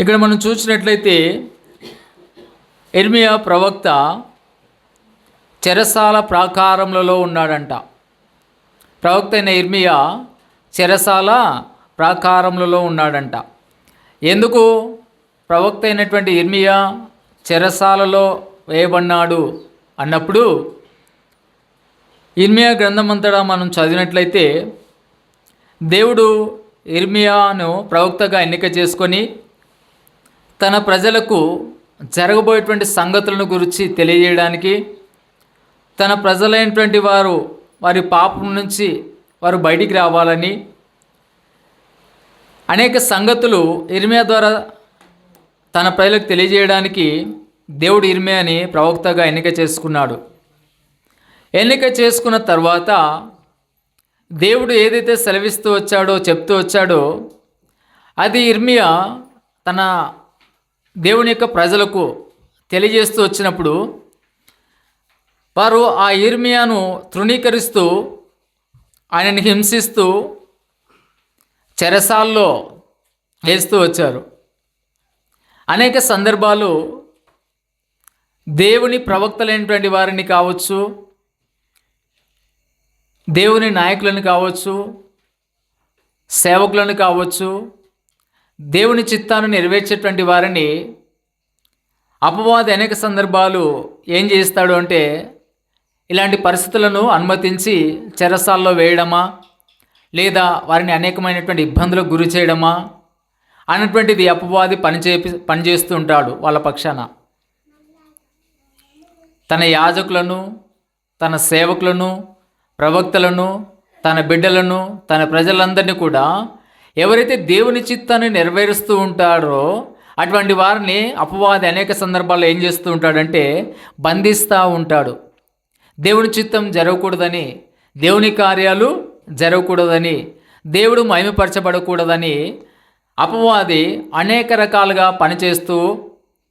ఇక్కడ మనం చూసినట్లయితే ఇర్మియా ప్రవక్త చెరసాల ప్రాకారములలో ఉన్నాడంట. ప్రవక్త అయిన ఇర్మియా చెరసాల ప్రాకారములలో ఉన్నాడంట. ఎందుకు ప్రవక్త అయినటువంటి ఇర్మియా చెరసాలలో వేయబడినాడు అన్నప్పుడు, ఇర్మియా గ్రంథం అంతటా మనం చదివినట్లయితే దేవుడు ఇర్మియాను ప్రవక్తగా ఎన్నిక చేసుకొని తన ప్రజలకు జరగబోయేటువంటి సంగతులను గురించి తెలియజేయడానికి, తన ప్రజలైనటువంటి వారి పాపం నుంచి వారు బయటికి రావాలని అనేక సంగతులు ఇర్మియా ద్వారా తన ప్రజలకు తెలియజేయడానికి దేవుడు ఇర్మియాని ప్రవక్తగా ఎన్నిక చేసుకున్నాడు. ఎన్నిక చేసుకున్న తర్వాత దేవుడు ఏదైతే సెలవిస్తూ వచ్చాడో, చెప్తూ వచ్చాడో, అది ఇర్మియా తన దేవుని యొక్క ప్రజలకు తెలియజేస్తూ వచ్చినప్పుడు వారు ఆ ఇర్మియాను తృణీకరిస్తూ ఆయనని హింసిస్తూ చెరసాల్లో వేస్తూ వచ్చారు. అనేక సందర్భాలు దేవుని ప్రవక్తలైనటువంటి వారిని కావచ్చు, దేవుని నాయకులను కావచ్చు, సేవకులను కావచ్చు, దేవుని చిత్తాన్ని నెరవేర్చేటువంటి వారిని అపవాది అనేక సందర్భాలు ఏం చేస్తాడు అంటే, ఇలాంటి పరిస్థితులను అనుమతించి చెరసాల్లో వేయడమా, లేదా వారిని అనేకమైనటువంటి ఇబ్బందులకు గురి చేయడమా అన్నటువంటిది అపవాది పనిచేస్తూ ఉంటాడు వాళ్ళ పక్షాన. తన యాజకులను, తన సేవకులను, ప్రవక్తలను, తన బిడ్డలను, తన ప్రజలందరినీ కూడా ఎవరైతే దేవుని చిత్తాన్ని నెరవేరుస్తూ ఉంటారో అటువంటి వారిని అపవాది అనేక సందర్భాల్లో ఏం చేస్తూ ఉంటాడంటే బంధిస్తూ ఉంటాడు. దేవుని చిత్తం జరగకూడదని, దేవుని కార్యాలు జరగకూడదని, దేవుడు మహిమపరచబడకూడదని అపవాది అనేక రకాలుగా పనిచేస్తూ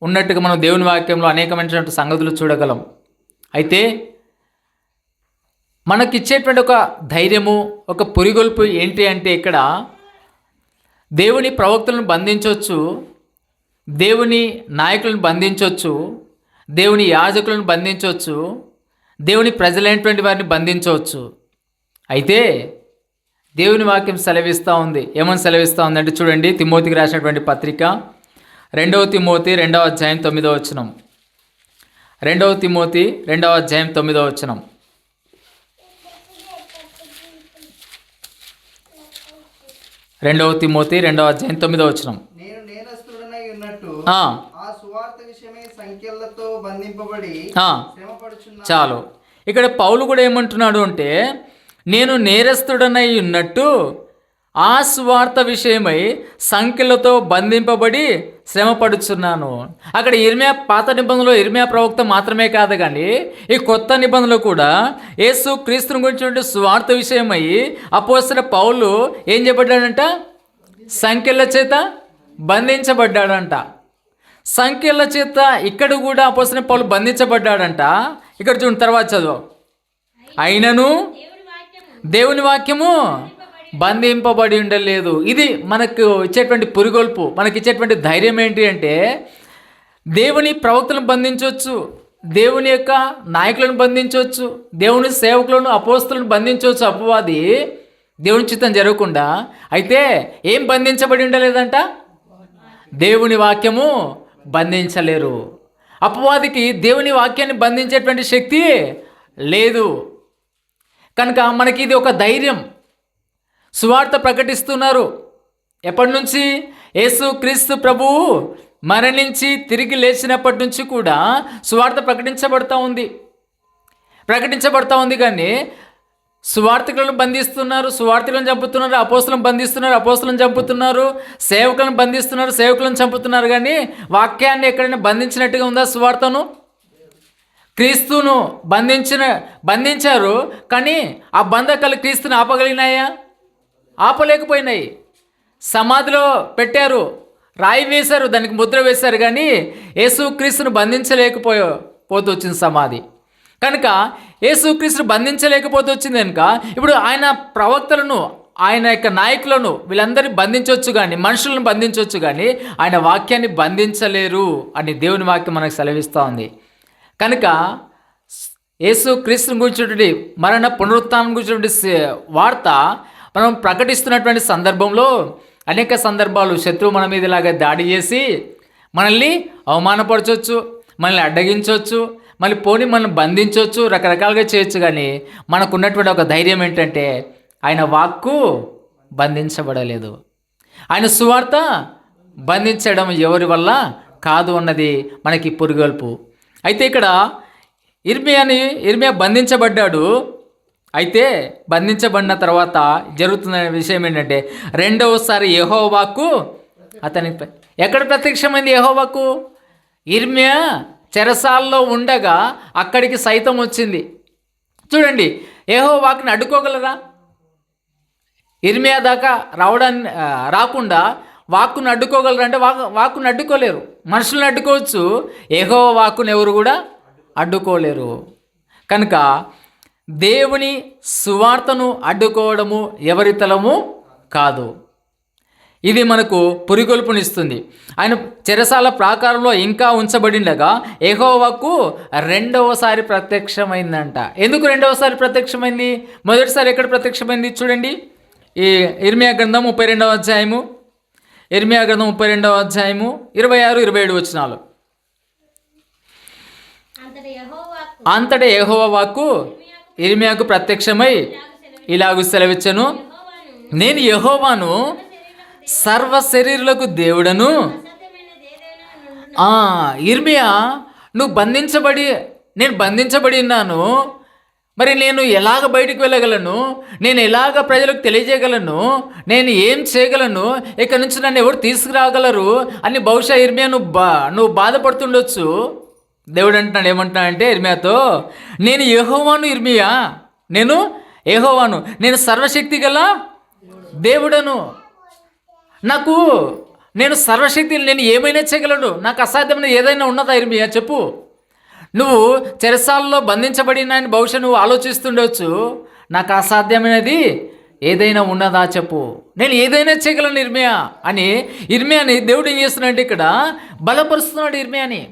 ఉన్నట్టుగా మనం దేవుని వాక్యంలో అనేకమైనటువంటి సంగతులు చూడగలం. అయితే మనకిచ్చేటువంటి ఒక ధైర్యము, ఒక పురిగొల్పు ఏంటి అంటే, ఇక్కడ దేవుని ప్రవక్తలను బంధించవచ్చు, దేవుని నాయకులను బంధించవచ్చు, దేవుని యాజకులను బంధించవచ్చు, దేవుని ప్రజలైనటువంటి వారిని బంధించవచ్చు. అయితే దేవుని వాక్యం సెలవిస్తూ ఉంది. ఏమని సెలవిస్తూ ఉందంటే చూడండి, తిమోతికి రాసినటువంటి పత్రిక 2 తిమోతి 2వ అధ్యాయం 9వ వచనం. 2 తిమోతి 2వ అధ్యాయం 9వ వచనం. రెండవ తిమోతి 2వ అధ్యాయం 9వ వచనం. చాలు. ఇక్కడ పౌలు కూడా ఏమంటున్నాడు అంటే, నేను నేరస్తుడనై ఉన్నట్టు ఆ సువార్త విషయమై సంఖ్యలతో బంధింపబడి శ్రమపడుచున్నాను. అక్కడ ఇర్మియా పాత నిబంధనలో ఇర్మియా ప్రవక్త మాత్రమే కాదు, కానీ ఈ కొత్త నిబంధనలో కూడా యేసు క్రీస్తుని గురించినటువంటి సువార్త విషయమై అపోస్తలుడైన పౌలు ఏం చేయబడ్డాడంట? సంఖ్యల చేత బంధించబడ్డాడంట. సంఖ్యల చేత ఇక్కడ కూడా అపోస్తలుడైన పౌలు బంధించబడ్డాడంట. ఇక్కడ చూడండి, తర్వాత చదువు. అయినను దేవుని వాక్యము బంధింపబడి ఉండలేదు. ఇది మనకు ఇచ్చేటువంటి పురిగొల్పు, మనకి ఇచ్చేటువంటి ధైర్యం ఏంటి అంటే, దేవుని ప్రవక్తలను బంధించవచ్చు, దేవుని యొక్క నాయకులను బంధించవచ్చు, దేవుని సేవకులను, అపోస్తలను బంధించవచ్చు అపవాది దేవుని చిత్తం జరగకుండా. అయితే ఏం బంధించబడి ఉండలేదంట? దేవుని వాక్యము బంధించలేరు. అపవాదికి దేవుని వాక్యాన్ని బంధించేటువంటి శక్తి లేదు. కనుక మనకి ఇది ఒక ధైర్యం. సువార్త ప్రకటిస్తున్నారు. ఎప్పటి నుంచి? యేసు క్రీస్తు ప్రభువు మరణించి తిరిగి లేచినప్పటి నుంచి కూడా సువార్త ప్రకటించబడుతూ ఉంది. కానీ సువార్తికులను బంధిస్తున్నారు, సువార్తికులను చంపుతున్నారు, అపోస్తులను బంధిస్తున్నారు, అపోస్తులను చంపుతున్నారు, సేవకులను బంధిస్తున్నారు, సేవకులను చంపుతున్నారు. కానీ వాక్యాన్ని ఎక్కడైనా బంధించినట్టుగా ఉందా? సువార్తను, క్రీస్తును బంధించారు, కానీ ఆ బంధకాలు క్రీస్తుని ఆపగలిగినాయా? ఆపలేకపోయినాయి. సమాధిలో పెట్టారు, రాయి వేశారు, దానికి ముద్ర వేశారు, కానీ యేసుక్రీస్తును బంధించలేకపోతూ వచ్చింది సమాధి. కనుక యేసుక్రీస్తును బంధించలేకపోతూ వచ్చింది కనుక ఇప్పుడు ఆయన ప్రవక్తలను ఆయన యొక్క నాయకులను వీళ్ళందరినీ బంధించవచ్చు కానీ, మనుషులను బంధించవచ్చు కానీ ఆయన వాక్యాన్ని బంధించలేరు అని దేవుని వాక్యం మనకు సెలవిస్తూ ఉంది. కనుక యేసు క్రీస్తుని గురించినటువంటి మరణ పునరుత్థానం గురించినటువంటి వార్త మనం ప్రకటిస్తున్నటువంటి సందర్భంలో అనేక సందర్భాలు శత్రువు మన మీద ఇలాగా దాడి చేసి మనల్ని అవమానపరచవచ్చు, మనల్ని అడ్డగించవచ్చు, మళ్ళీ పోనీ మనం బంధించవచ్చు, రకరకాలుగా చేయొచ్చు. కానీ మనకు ఉన్నటువంటి ఒక ధైర్యం ఏంటంటే ఆయన వాక్కు బంధించబడలేదు, ఆయన సువార్త బంధించడం ఎవరి వల్ల కాదు అన్నది మనకి పురుగొల్పు. అయితే ఇక్కడ ఇర్మియా బంధించబడ్డాడు. అయితే బంధించబడిన తర్వాత జరుగుతున్న విషయం ఏంటంటే రెండవసారి యెహోవా వాక్కు అతనికి ఎక్కడ ప్రత్యక్షమైంది? యెహోవా వాక్కు ఇర్మియా చెరసాల్లో ఉండగా అక్కడికి సైతం వచ్చింది. చూడండి, యెహోవా వాక్కుని అడ్డుకోగలరా? ఇర్మియా దాకా రాకుండా వాక్కును అడ్డుకోగలరు అంటే వాక్కును అడ్డుకోలేరు. మనుషులను అడ్డుకోవచ్చు, యెహోవా వాక్కును ఎవరు కూడా అడ్డుకోలేరు. కనుక దేవుని సువార్తను అడ్డుకోవడము ఎవరి తలము కాదు. ఇది మనకు పురిగొల్పునిస్తుంది. ఆయన చెరసాల ప్రాకారంలో ఇంకా ఉంచబడిండగా యెహోవాకు రెండవసారి ప్రత్యక్షమైందంట. ఎందుకు రెండవసారి ప్రత్యక్షమైంది? మొదటిసారి ఎక్కడ ప్రత్యక్షమైంది? చూడండి, ఈ ఇర్మియా గ్రంథం 32వ అధ్యాయము, ఇర్మియా గ్రంథం 32వ అధ్యాయము 26-27 వచనాలు. అంతటా యెహోవా వాక్కు ఇర్మియాకు ప్రత్యక్షమై ఇలాగు సెలవిచ్చెను, నేను యెహోవాను, సర్వ శరీరులకు దేవుడను. ఇర్మియా, నేను బంధించబడి ఉన్నాను, మరి నేను ఎలాగ బయటికి వెళ్ళగలను? నేను ఎలాగ ప్రజలకు తెలియజేయగలను? నేను ఏం చేయగలను? ఇక్కడ నుంచి నన్ను ఎవరు తీసుకురాగలరు అని బహుశా ఇర్మియా నువ్వు బాధపడుతుండొచ్చు. దేవుడు అంటున్నాడు, ఏమంటున్నాడంటే ఇర్మియాతో, నేను యెహోవాను ఇర్మియా, నేను యెహోవాను, నేను సర్వశక్తి గల దేవుడను, నేను సర్వశక్తి, నేను ఏమైనా చేయగలను, నాకు అసాధ్యమైన ఏదైనా ఉన్నదా? ఇర్మియా చెప్పు. నువ్వు చెరసాలలో బంధించబడినాయని బహుశా నువ్వు ఆలోచిస్తుండవచ్చు. నాకు అసాధ్యమైనది ఏదైనా ఉన్నదా చెప్పు, నేను ఏదైనా చేయగలను ఇర్మియా అని ఇర్మియాని దేవుడు ఏం చేస్తున్నాడంటే ఇక్కడ బలపరుస్తున్నాడు ఇర్మియాని.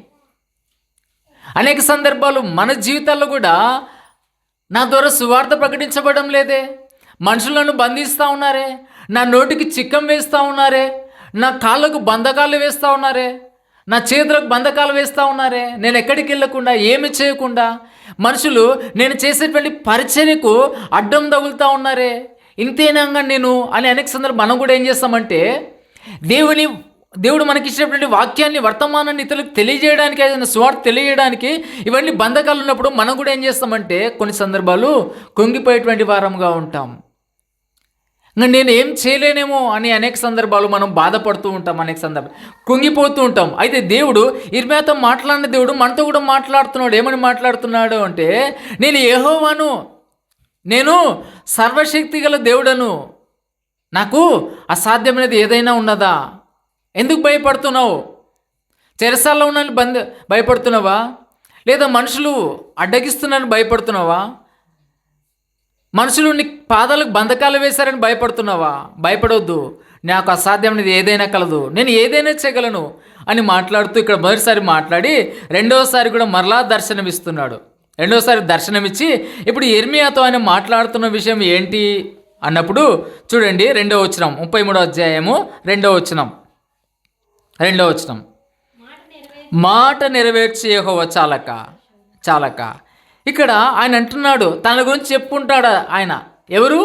అనేక సందర్భాలు మన జీవితాల్లో కూడా నా ద్వారా సువార్త ప్రకటించబడడం లేదే, మనుషులను బంధిస్తూ ఉన్నారే, నా నోటికి చిక్కం వేస్తూ ఉన్నారే, నా కాళ్ళకు బంధకాలు వేస్తూ ఉన్నారే, నా చేతులకు బంధకాలు వేస్తూ ఉన్నారే, నేను ఎక్కడికి వెళ్ళకుండా ఏమి చేయకుండా మనుషులు నేను చేసేటువంటి పరిచర్యకు అడ్డం తగులుతూ ఉన్నారే, ఇంతేనంగా నేను అని అనేక సందర్భం మనం కూడా ఏం చేస్తామంటే దేవుడు మనకి ఇచ్చినటువంటి వాక్యాన్ని, వర్తమానాన్ని ఇతరులకు తెలియజేయడానికి, ఏదైనా స్వార్థ తెలియజేయడానికి ఇవన్నీ బంధకాలు ఉన్నప్పుడు మనం కూడా ఏం చేస్తామంటే కొన్ని సందర్భాలు కుంగిపోయేటువంటి వారంగా ఉంటాం. నేను ఏం చేయలేనేమో అని అనేక సందర్భాలు మనం బాధపడుతూ ఉంటాం, అనేక సందర్భాలు కుంగిపోతూ ఉంటాం. అయితే దేవుడు ఇర్మియాతో మాట్లాడిన దేవుడు మనతో కూడా మాట్లాడుతున్నాడు. ఏమని మాట్లాడుతున్నాడు అంటే, నేను యెహోవాను, నేను సర్వశక్తి గల దేవుడను, నాకు అసాధ్యమైనది ఏదైనా ఉన్నదా? ఎందుకు భయపడుతున్నావు? చెరసాల్లో ఉన్నాను భయపడుతున్నావా? లేదా మనుషులు అడ్డగిస్తున్నారని భయపడుతున్నావా? మనుషులు నీ పాదాలకు బంధకాలు వేశారని భయపడుతున్నావా? భయపడవద్దు, నాకు అసాధ్యమైనది ఏదైనా కలదు, నేను ఏదైనా చేయగలను అని మాట్లాడుతూ ఇక్కడ మొదటిసారి మాట్లాడి రెండవసారి కూడా మరలా దర్శనమిస్తున్నాడు. రెండవసారి దర్శనమిచ్చి ఇప్పుడు ఇర్మియాతో ఆయన మాట్లాడుతున్న విషయం ఏంటి అన్నప్పుడు చూడండి, 2వ వచనం, 33వ అధ్యాయము 2వ వచనం. మాట నెరవేర్చి యెహోవా చాలక. ఇక్కడ ఆయన అంటున్నాడు, తన గురించి చెప్పుకుంటాడు ఆయన. ఎవరు?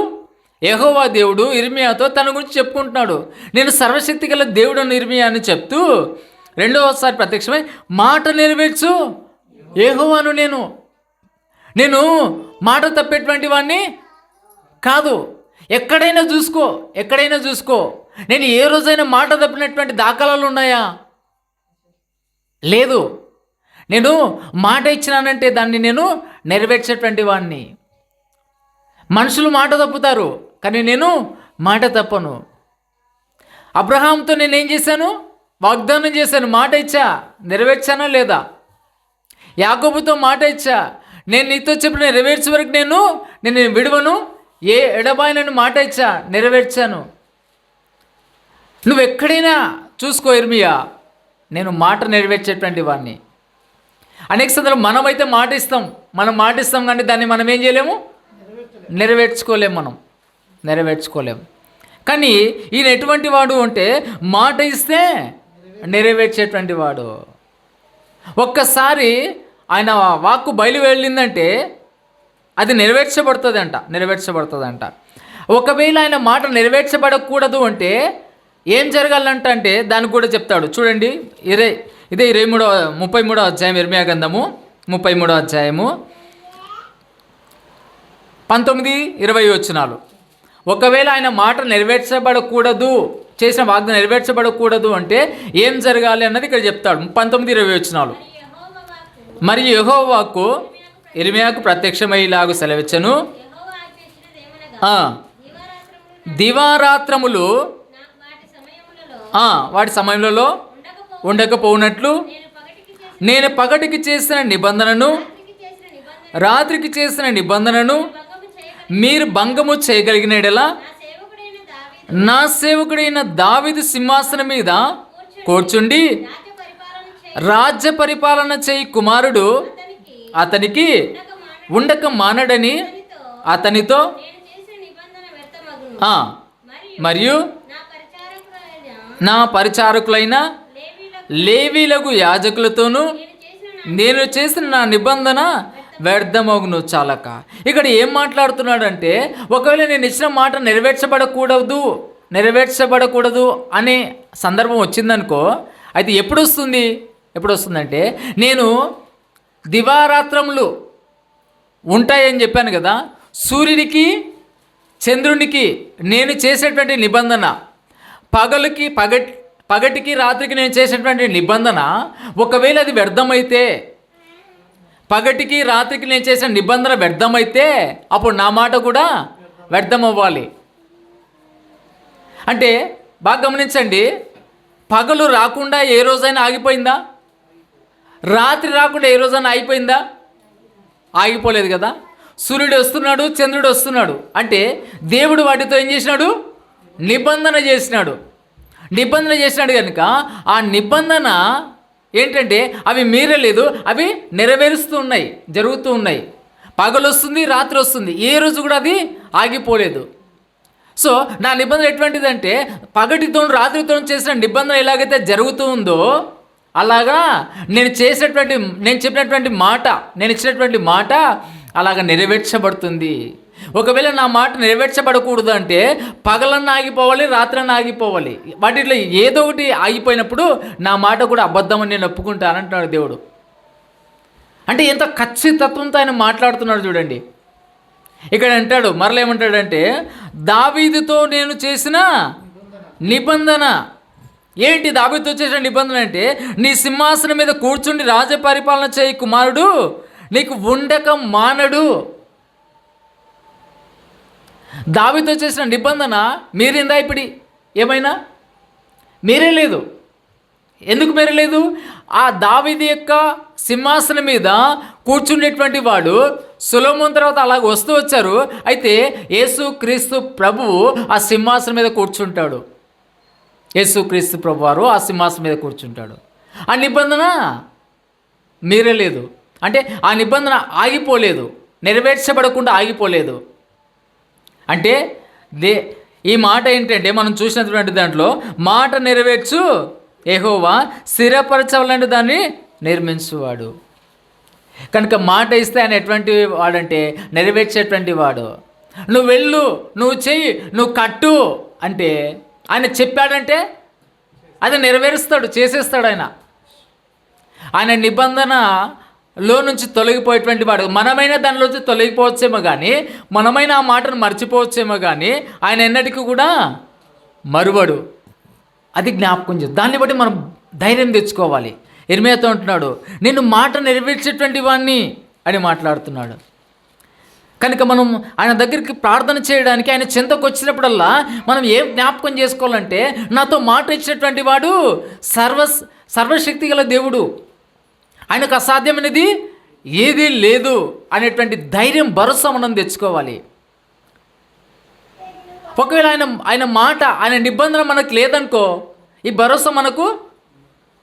యెహోవా దేవుడు ఇర్మియాతో తన గురించి చెప్పుకుంటున్నాడు. నేను సర్వశక్తి గల దేవుడను ఇర్మియా అని చెప్తూ రెండవసారి ప్రత్యక్షమై మాట నెరవేర్చు యెహోవాను, నేను మాట తప్పేటువంటి వాడిని కాదు. ఎక్కడైనా చూసుకో, నేను ఏ రోజైనా మాట తప్పినటువంటి దాఖలాలు ఉన్నాయా? లేదు. నేను మాట ఇచ్చినానంటే దాన్ని నేను నెరవేర్చేటువంటి వాడిని. మనుషులు మాట తప్పుతారు, కానీ నేను మాట తప్పను. అబ్రహాంతో నేనేం చేశాను? వాగ్దానం చేశాను, మాట ఇచ్చా, నెరవేర్చానా లేదా? యాకోబుతో మాట ఇచ్చా, నేను నీతో చెప్పిన నెరవేర్చే వరకు నేను విడవను, ఏ ఎడబాయినని మాట ఇచ్చా, నెరవేర్చాను. నువ్వెక్కడైనా చూసుకో ఇర్మియా, నేను మాట నెరవేర్చేటువంటి వాడిని. అనేక సందర్భాలు మనమైతే మనం మాట ఇస్తాం కానీ దాన్ని మనం ఏం చేయలేము, నెరవేర్చుకోలేము. కానీ ఈయన ఎటువంటి వాడు అంటే మాట ఇస్తే నెరవేర్చేటువంటి వాడు. ఒక్కసారి ఆయన వాక్కు బయలు వెళ్ళిందంటే అది నెరవేర్చబడుతుందంట. ఒకవేళ ఆయన మాట నెరవేర్చబడకూడదు అంటే ఏం జరగాలంట అంటే దానికి కూడా చెప్తాడు. చూడండి, ఇదే 33వ అధ్యాయం, ఇర్మియా గ్రంథము 33వ అధ్యాయము 19-20 వచనాలు. ఒకవేళ ఆయన మాట నెరవేర్చబడకూడదు, చేసిన వాగ్దానం నెరవేర్చబడకూడదు అంటే ఏం జరగాలి అన్నది ఇక్కడ చెప్తాడు. 19-20 వచనాలు. మరియు యెహోవా వాక్కు ఇర్మియాకు ప్రత్యక్షమయ్యేలాగు సెలవిచ్చెను, దివారాత్రములు వాటి సమయంలో ఉండకపోనట్లు నేను పగటికి చేసిన నిబంధనను, రాత్రికి చేసిన నిబంధనను మీరు భంగము చేయగలిగినడలా నా సేవకుడైన దావీదు సింహాసనం మీద కూర్చుండి రాజ్య పరిపాలన చేయి కుమారుడు అతనికి ఉండక మానడని అతనితో మరియు నా పరిచారకులైన లేవీలకు యాజకులతోనూ నేను చేసిన నా నిబంధన వ్యర్థమగును చాలక. ఇక్కడ ఏం మాట్లాడుతున్నాడంటే ఒకవేళ నేను ఇచ్చిన మాట నెరవేర్చబడకూడదు అనే సందర్భం వచ్చిందనుకో, అయితే ఎప్పుడు వస్తుందంటే నేను దివారాత్రములు ఉంటాయని చెప్పాను కదా, సూర్యుడికి చంద్రునికి నేను చేసేటువంటి నిబంధన, పగటికి రాత్రికి నేను చేసేటువంటి నిబంధన ఒకవేళ అది వ్యర్థమైతే, పగటికి రాత్రికి నేను చేసిన నిబంధన వ్యర్థమైతే అప్పుడు నా మాట కూడా వ్యర్థం అవ్వాలి. అంటే బాగా గమనించండి, పగలు రాకుండా ఏ రోజైనా ఆగిపోయిందా? రాత్రి రాకుండా ఏ రోజైనా ఆగిపోలేదు కదా. సూర్యుడు వస్తున్నాడు, చంద్రుడు వస్తున్నాడు అంటే దేవుడు వాటితో ఏం చేసినాడు? నిబంధన చేసినాడు కనుక ఆ నిబంధన ఏంటంటే అవి మీరలేదు, అవి జరుగుతూ ఉన్నాయి. పగలు వస్తుంది, రాత్రి వస్తుంది, ఏ రోజు కూడా అది ఆగిపోలేదు. సో నా నిబంధన ఎటువంటిదంటే పగటితో రాత్రితో చేసిన నిబంధన ఎలాగైతే జరుగుతూ ఉందో అలాగా నేను చెప్పినటువంటి మాట, నేను ఇచ్చినటువంటి మాట అలాగ నెరవేర్చబడుతుంది. ఒకవేళ నా మాట నెరవేర్చబడకూడదు అంటే పగలన్నా ఆగిపోవాలి, రాత్రన్నా ఆగిపోవాలి. వాటిలో ఏదో ఒకటి ఆగిపోయినప్పుడు నా మాట కూడా అబద్ధమని నేను ఒప్పుకుంటానంటున్నాడు దేవుడు. అంటే ఎంత ఖచ్చితత్వంతో ఆయన మాట్లాడుతున్నాడు చూడండి. ఇక్కడ అంటాడు, మరలేమంటాడంటే దావీదుతో నేను చేసిన నిబంధన. ఏంటి దావీదుతో చేసిన నిబంధన అంటే నీ సింహాసనం మీద కూర్చుండి రాజ్య పరిపాలన చేయి కుమారుడు నీకు ఉండక మానడు. దావీదుతో చేసిన నిబంధన మీరిందా? ఇప్పుడు ఏమైనా మీరే లేదు. ఎందుకు మీరలేదు? ఆ దావీదు యొక్క సింహాసనం మీద కూర్చుండేటువంటి వాడు సొలొమోను తర్వాత అలాగ వస్తూ వచ్చారు. అయితే యేసుక్రీస్తు ప్రభువు ఆ సింహాసనం మీద కూర్చుంటాడు. యేసుక్రీస్తు ప్రభు వారు ఆ సింహాసనం మీద కూర్చుంటాడు. ఆ నిబంధన మీరే లేదు. అంటే ఆ నిబంధన ఆగిపోలేదు, నెరవేర్చబడకుండా ఆగిపోలేదు. అంటే ఈ మాట ఏంటంటే మనం చూసినటువంటి దాంట్లో మాట నెరవేర్చు యెహోవా, స్థిరపరచవాలంటే దాన్ని నిర్మించువాడు. కనుక మాట ఇస్తే ఆయన ఎటువంటి వాడంటే నెరవేర్చేటువంటి వాడు. నువ్వు వెళ్ళు, నువ్వు చెయ్యి, నువ్వు కట్టు అంటే ఆయన చెప్పాడంటే అది నెరవేరుస్తాడు, చేసేస్తాడు. ఆయన నిబంధనలో నుంచి తొలగిపోయేటువంటి వాడు. మనమైనా దానిలోంచి తొలగిపోవచ్చేమో కానీ, మనమైనా ఆ మాటను మర్చిపోవచ్చేమో కానీ ఆయన ఎన్నటికీ కూడా మరువడు. అది జ్ఞాపకం చేసి దాన్ని బట్టి మనం ధైర్యం తెచ్చుకోవాలి. ఇర్మియాతో అంటున్నాడు, నేను మాట నెరవేర్చేటువంటి వాడిని అని మాట్లాడుతున్నాడు. కనుక మనం ఆయన దగ్గరికి ప్రార్థన చేయడానికి, ఆయన చెంతకు వచ్చినప్పుడల్లా మనం ఏం జ్ఞాపకం చేసుకోవాలంటే నాతో మాట ఇచ్చినటువంటి వాడు సర్వశక్తి గల దేవుడు, ఆయనకు అసాధ్యమైనది ఏదీ లేదు అనేటువంటి ధైర్యం, భరోసా మనం తెచ్చుకోవాలి. ఒకవేళ ఆయన మాట, ఆయన నిబంధన మనకు లేదనుకో, ఈ భరోసా మనకు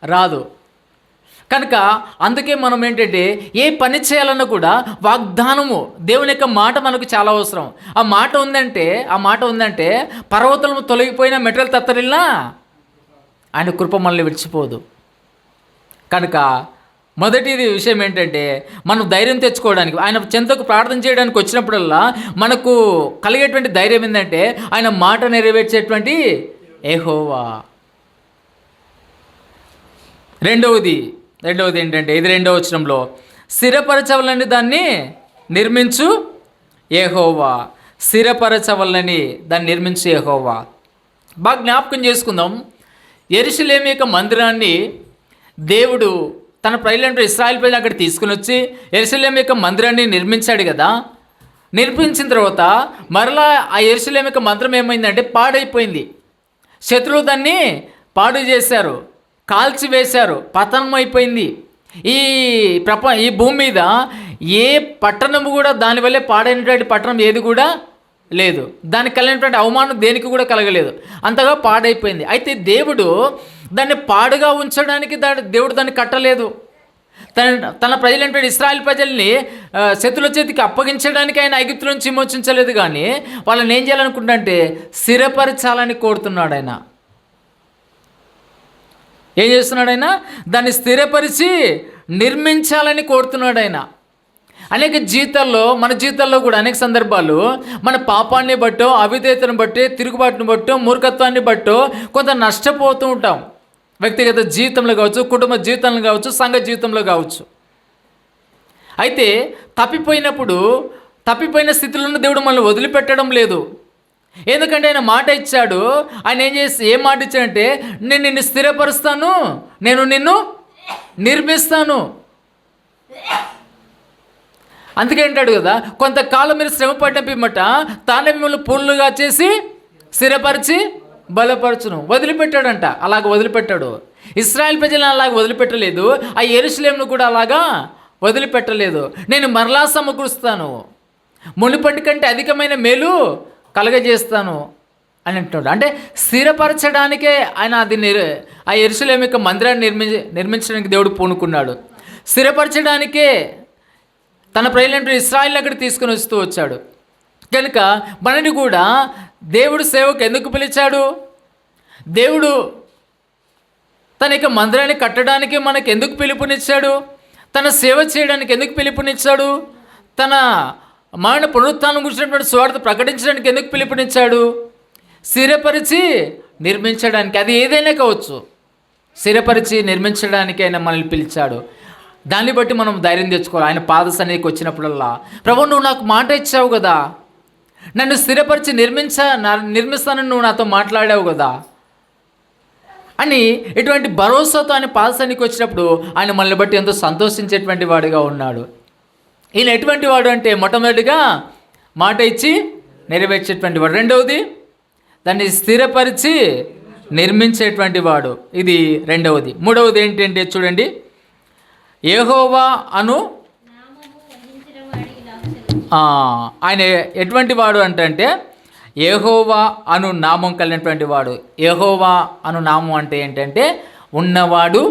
రాదు. కనుక అందుకే మనం ఏంటంటే ఏ పని చేయాలన్నా కూడా వాగ్దానము, దేవుని యొక్క మాట మనకు చాలా అవసరం. ఆ మాట ఉందంటే పర్వతము తొలగిపోయిన మెటల్ తత్తరిల్లా ఆయన కృప మనల్ని విడిచిపోదు. కనుక మొదటిది విషయం ఏంటంటే మనం ధైర్యం తెచ్చుకోవడానికి, ఆయన చెంతకు ప్రార్థన చేయడానికి వచ్చినప్పుడల్లా మనకు కలిగేటువంటి ధైర్యం ఏంటంటే ఆయన మాట నెరవేర్చేటువంటి యెహోవా. రెండవది ఏంటంటే ఇది 2వ వచనంలో, స్థిరపరచవలని దాన్ని నిర్మించు యెహోవా. స్థిరపరచవలని దాన్ని నిర్మించు యెహోవా. బాగా జ్ఞాపకం చేసుకుందాం. యెరూషలేము యొక్క మందిరాన్ని దేవుడు తన ప్రజలంటే ఇశ్రాయేల్ ప్రజలు అక్కడ తీసుకుని వచ్చి యెరూషలేము యొక్క మందిరాన్ని నిర్మించాడు కదా. నిర్మించిన తర్వాత మరలా ఆ యెరూషలేము యొక్క మందిరం ఏమైందంటే పాడైపోయింది. శత్రువులు దాన్ని పాడు చేశారు, కాల్చివేశారు, పతనం అయిపోయింది. ఈ భూమి మీద ఏ పట్టణము కూడా దానివల్లే పాడైనటువంటి పట్టణం ఏది కూడా లేదు. దానికి కలిగినటువంటి అవమానం దేనికి కూడా కలగలేదు, అంతగా పాడైపోయింది. అయితే దేవుడు దాన్ని పాడుగా ఉంచడానికి దేవుడు దాన్ని కట్టలేదు. తన ప్రజలైనటువంటి ఇశ్రాయేల్ ప్రజల్ని శత్రుల చేతికి అప్పగించడానికి ఆయన ఐగుప్తు నుంచి విమోచించలేదు, కానీ వాళ్ళని ఏం చేయాలనుకుంటే స్థిరపరచాలని కోరుతున్నాడు. ఆయన ఏం చేస్తున్నాడు? ఆయన దాన్ని స్థిరపరిచి నిర్మించాలని కోరుతున్నాడు. ఆయన అనేక జీవితాల్లో, మన జీవితాల్లో కూడా అనేక సందర్భాలు మన పాపాన్ని బట్టో, అవిధేయతను బట్టి, తిరుగుబాటును బట్టో, మూర్ఖత్వాన్ని బట్టో కొంత నష్టపోతూ ఉంటాం. వ్యక్తిగత జీవితంలో కావచ్చు, కుటుంబ జీవితంలో కావచ్చు, సంఘ జీవితంలో కావచ్చు. అయితే తప్పిపోయిన స్థితిలో దేవుడు మనల్ని వదిలిపెట్టడం లేదు. ఎందుకంటే ఆయన మాట ఇచ్చాడు. ఆయన ఏం మాట ఇచ్చాడంటే, నేను నిన్ను స్థిరపరుస్తాను, నేను నిన్ను నిర్మిస్తాను. అందుకే అంటాడు కదా, కొంతకాలం మీరు శ్రమ పడిన పిమ్మట తానే మిమ్మల్ని పూర్ణులుగా చేసి స్థిరపరిచి బలపరచును. వదిలిపెట్టాడంట, అలాగ వదిలిపెట్టాడు. ఇశ్రాయేల్ ప్రజలను అలాగ వదిలిపెట్టలేదు, ఆ యెరూషలేమును కూడా అలాగా వదిలిపెట్టలేదు. నేను మరలా సమకూరుస్తాను, మునుపటి కంటే అధికమైన మేలు కలగజేస్తాను అని అంటున్నాడు. అంటే స్థిరపరచడానికే ఆయన ఆ యెరూషలేము యొక్క మందిరాన్ని నిర్మించడానికి దేవుడు పూనుకున్నాడు. స్థిరపరచడానికే తన ప్రజలంటే ఇశ్రాయేల్ అక్కడ తీసుకుని వస్తూ వచ్చాడు. కనుక మనని కూడా దేవుడు సేవకు ఎందుకు పిలిచాడు? దేవుడు తన యొక్క మందిరాన్ని కట్టడానికి మనకు ఎందుకు పిలుపునిచ్చాడు? తన సేవ చేయడానికి ఎందుకు పిలుపునిచ్చాడు? తన మరణ పునరుత్థానం గురించినటువంటి సువార్త ప్రకటించడానికి ఎందుకు పిలుపునిచ్చాడు? స్థిరపరిచి నిర్మించడానికి. అది ఏదైనా కావచ్చు, స్థిరపరిచి నిర్మించడానికి ఆయన మనల్ని పిలిచాడు. దాన్ని బట్టి మనం ధైర్యం తెచ్చుకోవాలి. ఆయన పాద సన్నిధికి వచ్చినప్పుడల్లా, ప్రభు నువ్వు నాకు మాట ఇచ్చావు కదా, నన్ను స్థిరపరిచి నిర్మిస్తానని నువ్వు నాతో మాట్లాడావు కదా అని ఇటువంటి భరోసాతో ఆయన పాద సన్నిధికి వచ్చినప్పుడు ఆయన మనల్ని బట్టి ఎంతో సంతోషించేటువంటి వాడిగా ఉన్నాడు. ఈయన ఎటువంటి వాడు అంటే మొట్టమొదటిగా మాట ఇచ్చి నెరవేర్చేటువంటి వాడు. రెండవది దాన్ని స్థిరపరిచి నిర్మించేటువంటి వాడు, ఇది రెండవది. మూడవది ఏంటంటే చూడండి, యెహోవా అను ఆయన ఎటువంటి వాడు అంటే యెహోవా అను నామం కలిగినటువంటి వాడు. యెహోవా అను నామం అంటే ఏంటంటే ఉన్నవాడు,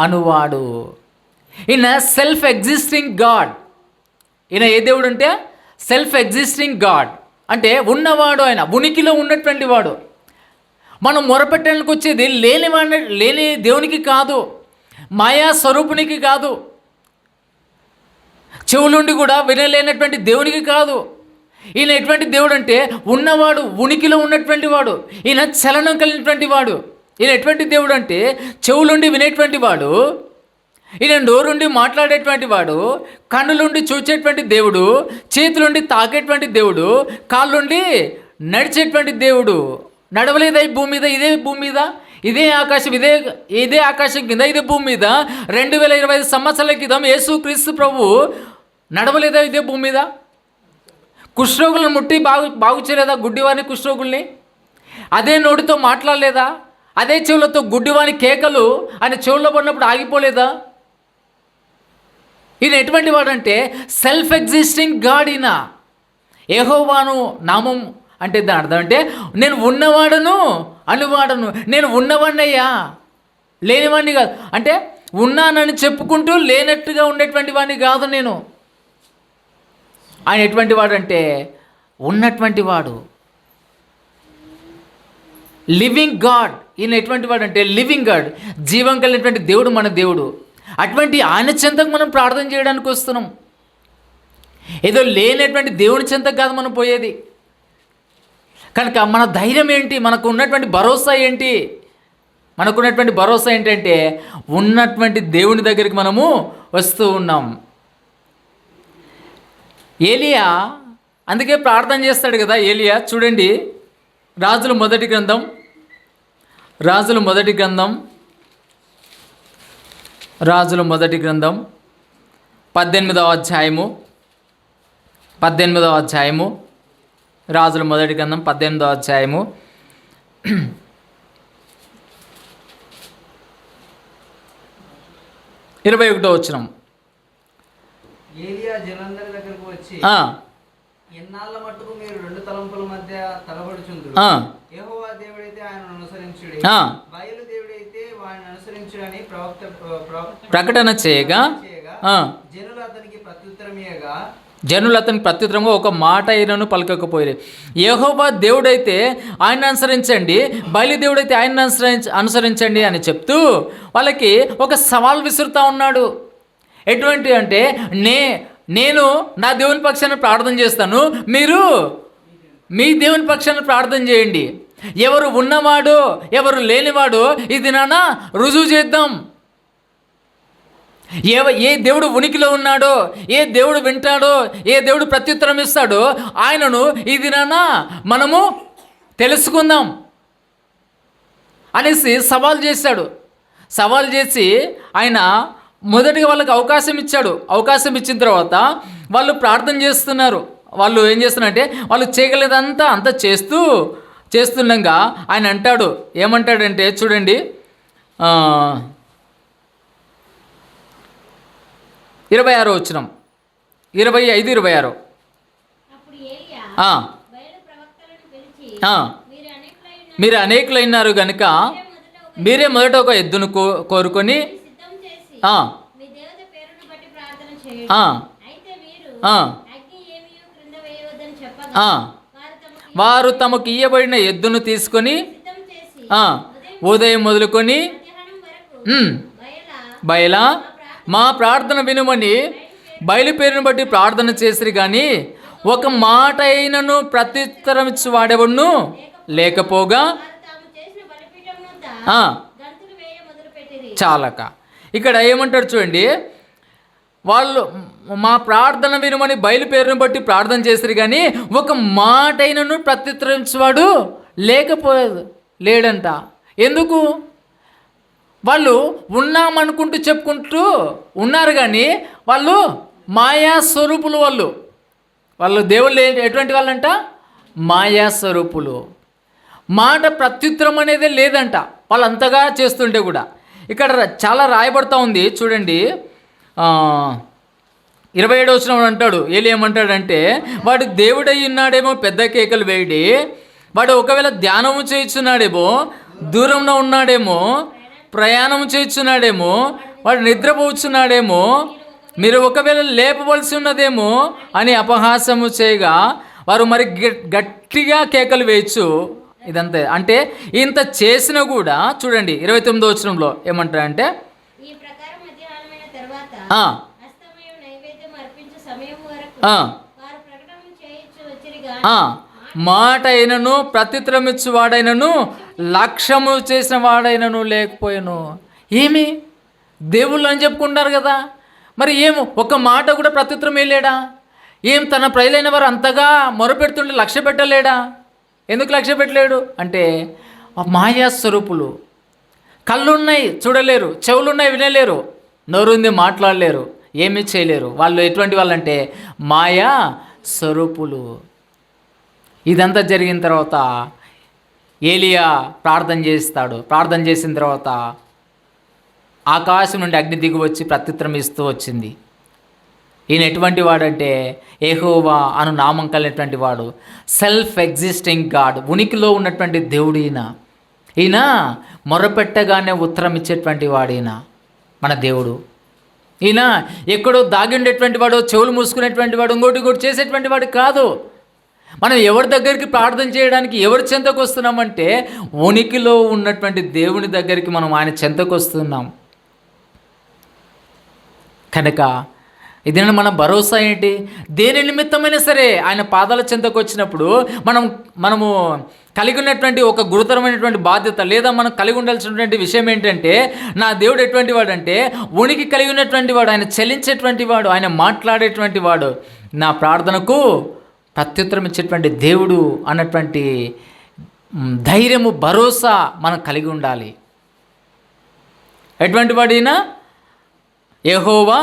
అనువాడు. ఈయన సెల్ఫ్ ఎగ్జిస్టింగ్ గాడ్. ఈయన ఏ దేవుడు అంటే సెల్ఫ్ ఎగ్జిస్టింగ్ గాడ్, అంటే ఉన్నవాడు, ఆయన ఉనికిలో ఉన్నటువంటి వాడు. మనం మొరపెట్టడానికి వచ్చేది లేని దేవునికి కాదు, మాయా స్వరూపునికి కాదు, చెవులుండి కూడా వినలేనటువంటి దేవునికి కాదు. ఈయన ఎటువంటి దేవుడు అంటే ఉన్నవాడు, ఉనికిలో ఉన్నటువంటి వాడు. ఈయన చలనం కలిగినటువంటి వాడు. ఈయన ఎటువంటి దేవుడు అంటే చెవులుండి వినేటువంటి వాడు, ఈయన నోరుండి మాట్లాడేటువంటి వాడు, కన్నులుండి చూచేటువంటి దేవుడు, చేతులుండి తాకేటువంటి దేవుడు, కాళ్ళుండి నడిచేటువంటి దేవుడు. నడవలేదా ఈ భూమి మీద? ఇదే భూమి మీద, ఇదే ఆకాశం, ఇదే ఆకాశం కింద, ఇదే భూమి మీద 2025 సంవత్సరాల క్రితం యేసు క్రీస్తు ప్రభు నడవలేదా ఇదే భూమి మీద? కుష్ఠరోగులను ముట్టి బాగు చేయలేదా గుడ్డివాని కుష్ఠరోగుల్ని? అదే నోటితో మాట్లాడలేదా? అదే చెవులతో గుడ్డివాని కేకలు ఆయన చెవుల్లో పడినప్పుడు ఆగిపోలేదా? ఈయన ఎటువంటి వాడంటే సెల్ఫ్ ఎగ్జిస్టింగ్ గాడ్. ఈయన యెహోవాను నామం అంటే దాని అర్థం అంటే నేను ఉన్నవాడను అనువాడను, నేను ఉన్నవాడినయ్యా, లేనివాడిని కాదు. అంటే ఉన్నానని చెప్పుకుంటూ లేనట్టుగా ఉండేటువంటి వాడిని కాదు నేను. ఆయన ఎటువంటి వాడు అంటే ఉన్నటువంటి వాడు, లివింగ్ గాడ్. ఈయన ఎటువంటి వాడు అంటే లివింగ్ గాడ్, జీవం కలిగినటువంటి దేవుడు మన దేవుడు. అటువంటి ఆయన చెంతకు మనం ప్రార్థన చేయడానికి వస్తున్నాం. ఏదో లేనటువంటి దేవుని చెంతకు కాదు మనం పోయేది. కనుక మన ధైర్యం ఏంటి, మనకు ఉన్నటువంటి భరోసా ఏంటి? మనకున్నటువంటి భరోసా ఏంటంటే ఉన్నటువంటి దేవుని దగ్గరికి మనము వస్తూ ఉన్నాం. ఏలియా అందుకే ప్రార్థన చేస్తాడు కదా ఏలియా. చూడండి, రాజుల మొదటి గ్రంథం 18వ అధ్యాయము రాజుల మొదటి గ్రంథం 18వ అధ్యాయము 21వ వచనం. ఏలియా జనులందరి దగ్గరకు వచ్చి, ఎన్నాళ్ళ మట్టుకు మీరు రెండు తలంపుల మధ్య తలబడుచుందురు? యెహోవా దేవుడైతే ఆయన అనుసరించుడి, బయలు దేవుడైతే వారిని అనుసరించుడని ప్రకటన చేయగా జనులు అతనికి ప్రత్యుత్తరమియగా ఒక మాట అయినను పలకకపోయి, యెహోవా దేవుడైతే ఆయన అనుసరించండి, బయలు దేవుడైతే ఆయన అనుసరించండి అని చెప్తూ వాళ్ళకి ఒక సవాల్ విసురుతా ఉన్నాడు. ఎటువంటి అంటే నేను నా దేవుని పక్షాన ప్రార్థన చేస్తాను, మీరు మీ దేవుని పక్షాన ప్రార్థన చేయండి. ఎవరు ఉన్నవాడో ఎవరు లేనివాడో ఇది నాన్న రుజువు చేద్దాం. ఏ దేవుడు ఉనికిలో ఉన్నాడో, ఏ దేవుడు వింటాడో, ఏ దేవుడు ప్రత్యుత్తరం ఇస్తాడో ఆయనను ఇది నాన్న మనము తెలుసుకుందాం అనేసి సవాల్ చేశాడు. సవాల్ చేసి ఆయన మొదటిగా వాళ్ళకి అవకాశం ఇచ్చాడు. అవకాశం ఇచ్చిన తర్వాత వాళ్ళు ప్రార్థన చేస్తున్నారు. వాళ్ళు ఏం చేస్తున్నారంటే వాళ్ళు చేయగలిగేదంతా అంతా చేస్తుండగా ఆయన అంటాడు, ఏమంటాడంటే చూడండి 26వ వచనం, 25-26. మీరు అనేకులైనారు గనుక మీరే మొదట ఒక ఎద్దును కోరుకొని వారు తమకు ఇయ్యబడిన ఎద్దును తీసుకొని ఉదయం మొదలుకొని బయలా మా ప్రార్థన వినుమని బయలుపేరును బట్టి ప్రార్థన చేసిరి కానీ ఒక మాట అయినను ప్రత్యుత్తరం ఇచ్చి వాడేవాడును లేకపోగా చాలక. ఇక్కడ ఏమంటాడు చూడండి, వాళ్ళు మా ప్రార్థన వినుమని బయలుపేరును బట్టి ప్రార్థన చేసిరు కానీ ఒక మాట అయినను ప్రత్యుత్తరించేవాడు లేడంట. ఎందుకు? వాళ్ళు ఉన్నామనుకుంటూ చెప్పుకుంటూ ఉన్నారు కానీ వాళ్ళు మాయా స్వరూపులు. వాళ్ళు దేవుళ్ళు ఎటువంటి వాళ్ళంట? మాయా స్వరూపులు. మాట ప్రత్యుత్తరం అనేదే లేదంట వాళ్ళు అంతగా చేస్తుంటే కూడా. ఇక్కడ చాలా రాయబడతా ఉంది చూడండి, 27వ వచనం అంటాడు, ఏమంటాడంటే వాడు దేవుడై ఉన్నాడేమో పెద్ద కేకలు వేయడి, వాడు ఒకవేళ ధ్యానము చేయించున్నాడేమో, దూరంలో ఉన్నాడేమో, ప్రయాణం చేయించున్నాడేమో, వాడు నిద్రపోతున్నాడేమో, మీరు ఒకవేళ లేపవలసి ఉన్నదేమో అని అపహాసము చేయగా వారు మరి గట్టిగా కేకలు వేయచ్చు. ఇదంతే. అంటే ఇంత చేసినా కూడా చూడండి 29వ వచనంలో ఏమంటారంటే మాట అయినను ప్రత్యుత్తరమిచ్చు వాడైనను లక్ష్యము చేసిన వాడైనను లేకపోయాను. ఏమి దేవుళ్ళు అని చెప్పుకుంటారు కదా, మరి ఏమో ఒక మాట కూడా ప్రత్యుత్తరం వేయలేడా? ఏం తన ప్రజలైన వారు అంతగా మొరపెడుతుంటే లక్ష్య పెట్టలేడా? ఎందుకు లక్ష్య పెట్టలేడు అంటే మాయా స్వరూపులు. కళ్ళున్నాయి చూడలేరు, చెవులున్నాయి వినలేరు, నోరుంది మాట్లాడలేరు, ఏమీ చేయలేరు. వాళ్ళు ఎటువంటి వాళ్ళంటే మాయా స్వరూపులు. ఇదంతా జరిగిన తర్వాత ఏలియా ప్రార్థన చేస్తాడు. ప్రార్థన చేసిన తర్వాత ఆకాశం నుండి అగ్ని దిగి వచ్చి ప్రత్యుత్తరం ఇస్తూ వచ్చింది. ఈయన ఎటువంటి వాడంటే యెహోవా అను నామం కలిగినటువంటి వాడు, సెల్ఫ్ ఎగ్జిస్టింగ్ గాడ్, ఉనికిలో ఉన్నటువంటి దేవుడు ఈయన. ఈయన మొరపెట్టగానే ఉత్తరం ఇచ్చేటువంటి వాడు ఈయన మన దేవుడు. ఈయన ఎక్కడో దాగి ఉండేటువంటి వాడు, చెవులు మూసుకునేటువంటి వాడు, ఇంకోటి చేసేటువంటి వాడు కాదు. మనం ఎవరి దగ్గరికి ప్రార్థన చేయడానికి ఎవరి చెంతకు వస్తున్నామంటే ఉనికిలో ఉన్నటువంటి దేవుని దగ్గరికి మనం ఆయన చెంతకు వస్తున్నాం. కనుక ఇది మన భరోసా ఏంటి? దేని నిమిత్తమైనా సరే ఆయన పాదాల చెంతకు వచ్చినప్పుడు మనము కలిగి ఉన్నటువంటి ఒక గురుతరమైనటువంటి బాధ్యత, లేదా మనం కలిగి ఉండాల్సినటువంటి విషయం ఏంటంటే, నా దేవుడు ఎటువంటి వాడు అంటే ఉనికి కలిగి ఉన్నటువంటి వాడు, ఆయన చలించేటువంటి వాడు, ఆయన మాట్లాడేటువంటి వాడు, నా ప్రార్థనకు ప్రత్యుత్తరం ఇచ్చేటువంటి దేవుడు అన్నటువంటి ధైర్యము, భరోసా మనం కలిగి ఉండాలి. ఎటువంటి వాడైనా యెహోవా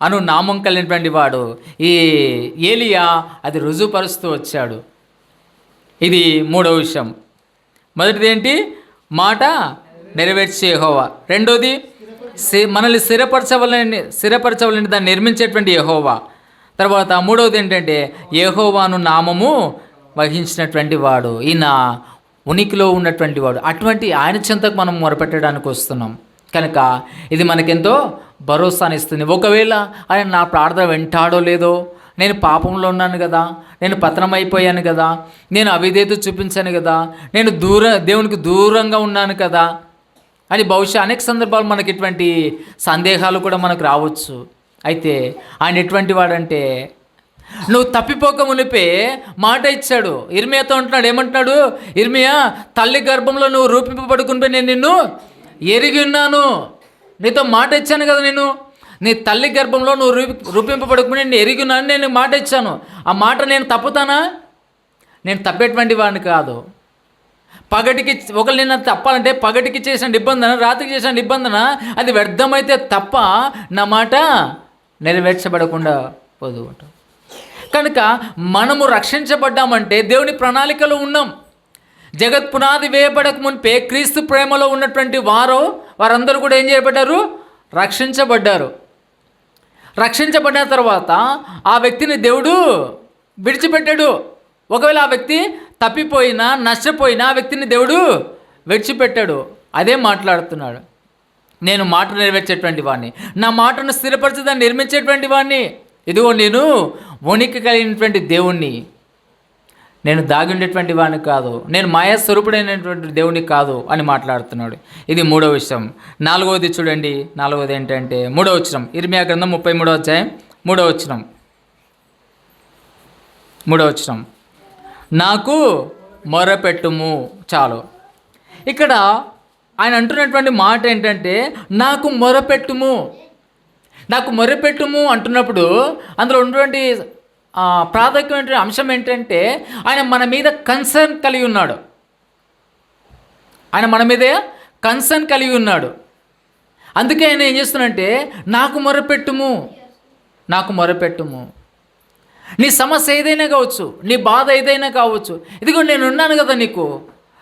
అను నామం కలిగినటువంటి వాడు. ఈ ఏలియా అది రుజువుపరుస్తూ వచ్చాడు. ఇది మూడవ విషయం. మొదటిది ఏంటి? మాట నెరవేర్చే యెహోవా. రెండోది మనల్ని స్థిరపరచవలని దాన్ని నిర్మించేటువంటి యెహోవా. తర్వాత మూడవది ఏంటంటే యెహోవాను నామము వహించినటువంటి వాడు, ఈయన ఉనికిలో ఉన్నటువంటి వాడు. అటువంటి ఆయన చెంతకు మనం మొరపెట్టడానికి వస్తున్నాం. కనుక ఇది మనకెంతో భరోసాని ఇస్తుంది. ఒకవేళ ఆయన నా ప్రార్థన వింటాడో లేదో, నేను పాపంలో ఉన్నాను కదా, నేను పతనమైపోయాను కదా, నేను అవిధేయత చూపించాను కదా, నేను దేవునికి దూరంగా ఉన్నాను కదా అని బహుశా అనేక సందర్భాలు మనకి ఇటువంటి సందేహాలు కూడా మనకు రావచ్చు. అయితే ఆయన ఎటువంటి వాడంటే, నువ్వు తప్పిపోక మునిపే మాట ఇచ్చాడు. ఇర్మియాతో అంటున్నాడు, ఏమంటున్నాడు? ఇర్మియా, తల్లి గర్భంలో నువ్వు రూపింపబడుకుంటే నేను నిన్ను ఎరిగి ఉన్నాను. నీతో మాట ఇచ్చాను కదా, నేను నీ తల్లి గర్భంలో నువ్వు రూపింపబడుకుని నేను ఎరిగి ఉన్నాను, నేను మాట ఇచ్చాను. ఆ మాట నేను తప్పుతానా? నేను తప్పేటువంటి వాడిని కాదు. పగటికి ఒకళ్ళు నిన్న తప్పాలంటే పగటికి చేసిన నిబంధన, రాత్రికి చేసిన నిబంధన అది వ్యర్థమైతే తప్ప నా మాట నెరవేర్చబడకుండా పోదు. కనుక మనము రక్షించబడ్డామంటే దేవుని ప్రణాళికలో ఉన్నాం. జగత్ పునాది వేయబడక మునిపే క్రీస్తు ప్రేమలో ఉన్నటువంటి వారందరూ కూడా ఏం చేయబడ్డారు? రక్షించబడ్డారు. రక్షించబడిన తర్వాత ఆ వ్యక్తిని దేవుడు విడిచిపెట్టాడు. ఒకవేళ ఆ వ్యక్తి తప్పిపోయినా, నష్టపోయినా ఆ వ్యక్తిని దేవుడు విడిచిపెట్టాడు. అదే మాట్లాడుతున్నాడు. నేను మాట నెరవేర్చేటువంటి వాడిని, నా మాటను స్థిరపరిచి దాన్ని నిర్మించేటువంటి వాడిని. ఇదిగో నేను ఉనికి కలిగినటువంటి దేవుణ్ణి, నేను దాగి ఉండేటువంటి వాడిని కాదు, నేను మాయా స్వరూపుడైనటువంటి దేవుని కాదు అని మాట్లాడుతున్నాడు. ఇది మూడవ విషయం. నాలుగవది చూడండి. నాలుగవది ఏంటంటే 3వ వచనం, ఇర్మియా గ్రంథం 33వ అధ్యాయం 3వ వచనం. 3వ వచనం, నాకు మొరపెట్టుము. చాలు. ఇక్కడ ఆయన అంటున్నటువంటి మాట ఏంటంటే, నాకు మొరపెట్టుము. నాకు మొరపెట్టుము అంటున్నప్పుడు అందులో ఉన్నటువంటి ప్రాథమికమైన అంశం ఏంటంటే, ఆయన మన మీద కన్సర్న్ కలిగి ఉన్నాడు. ఆయన మన మీదే కన్సర్న్ కలిగి ఉన్నాడు. అందుకే ఆయన ఏం చేస్తున్నాడంటే, నాకు మొరపెట్టుము, నాకు మొరపెట్టుము. నీ సమస్య ఏదైనా కావచ్చు, నీ బాధ ఏదైనా కావచ్చు, ఇదిగో నేను ఉన్నాను కదా నీకు,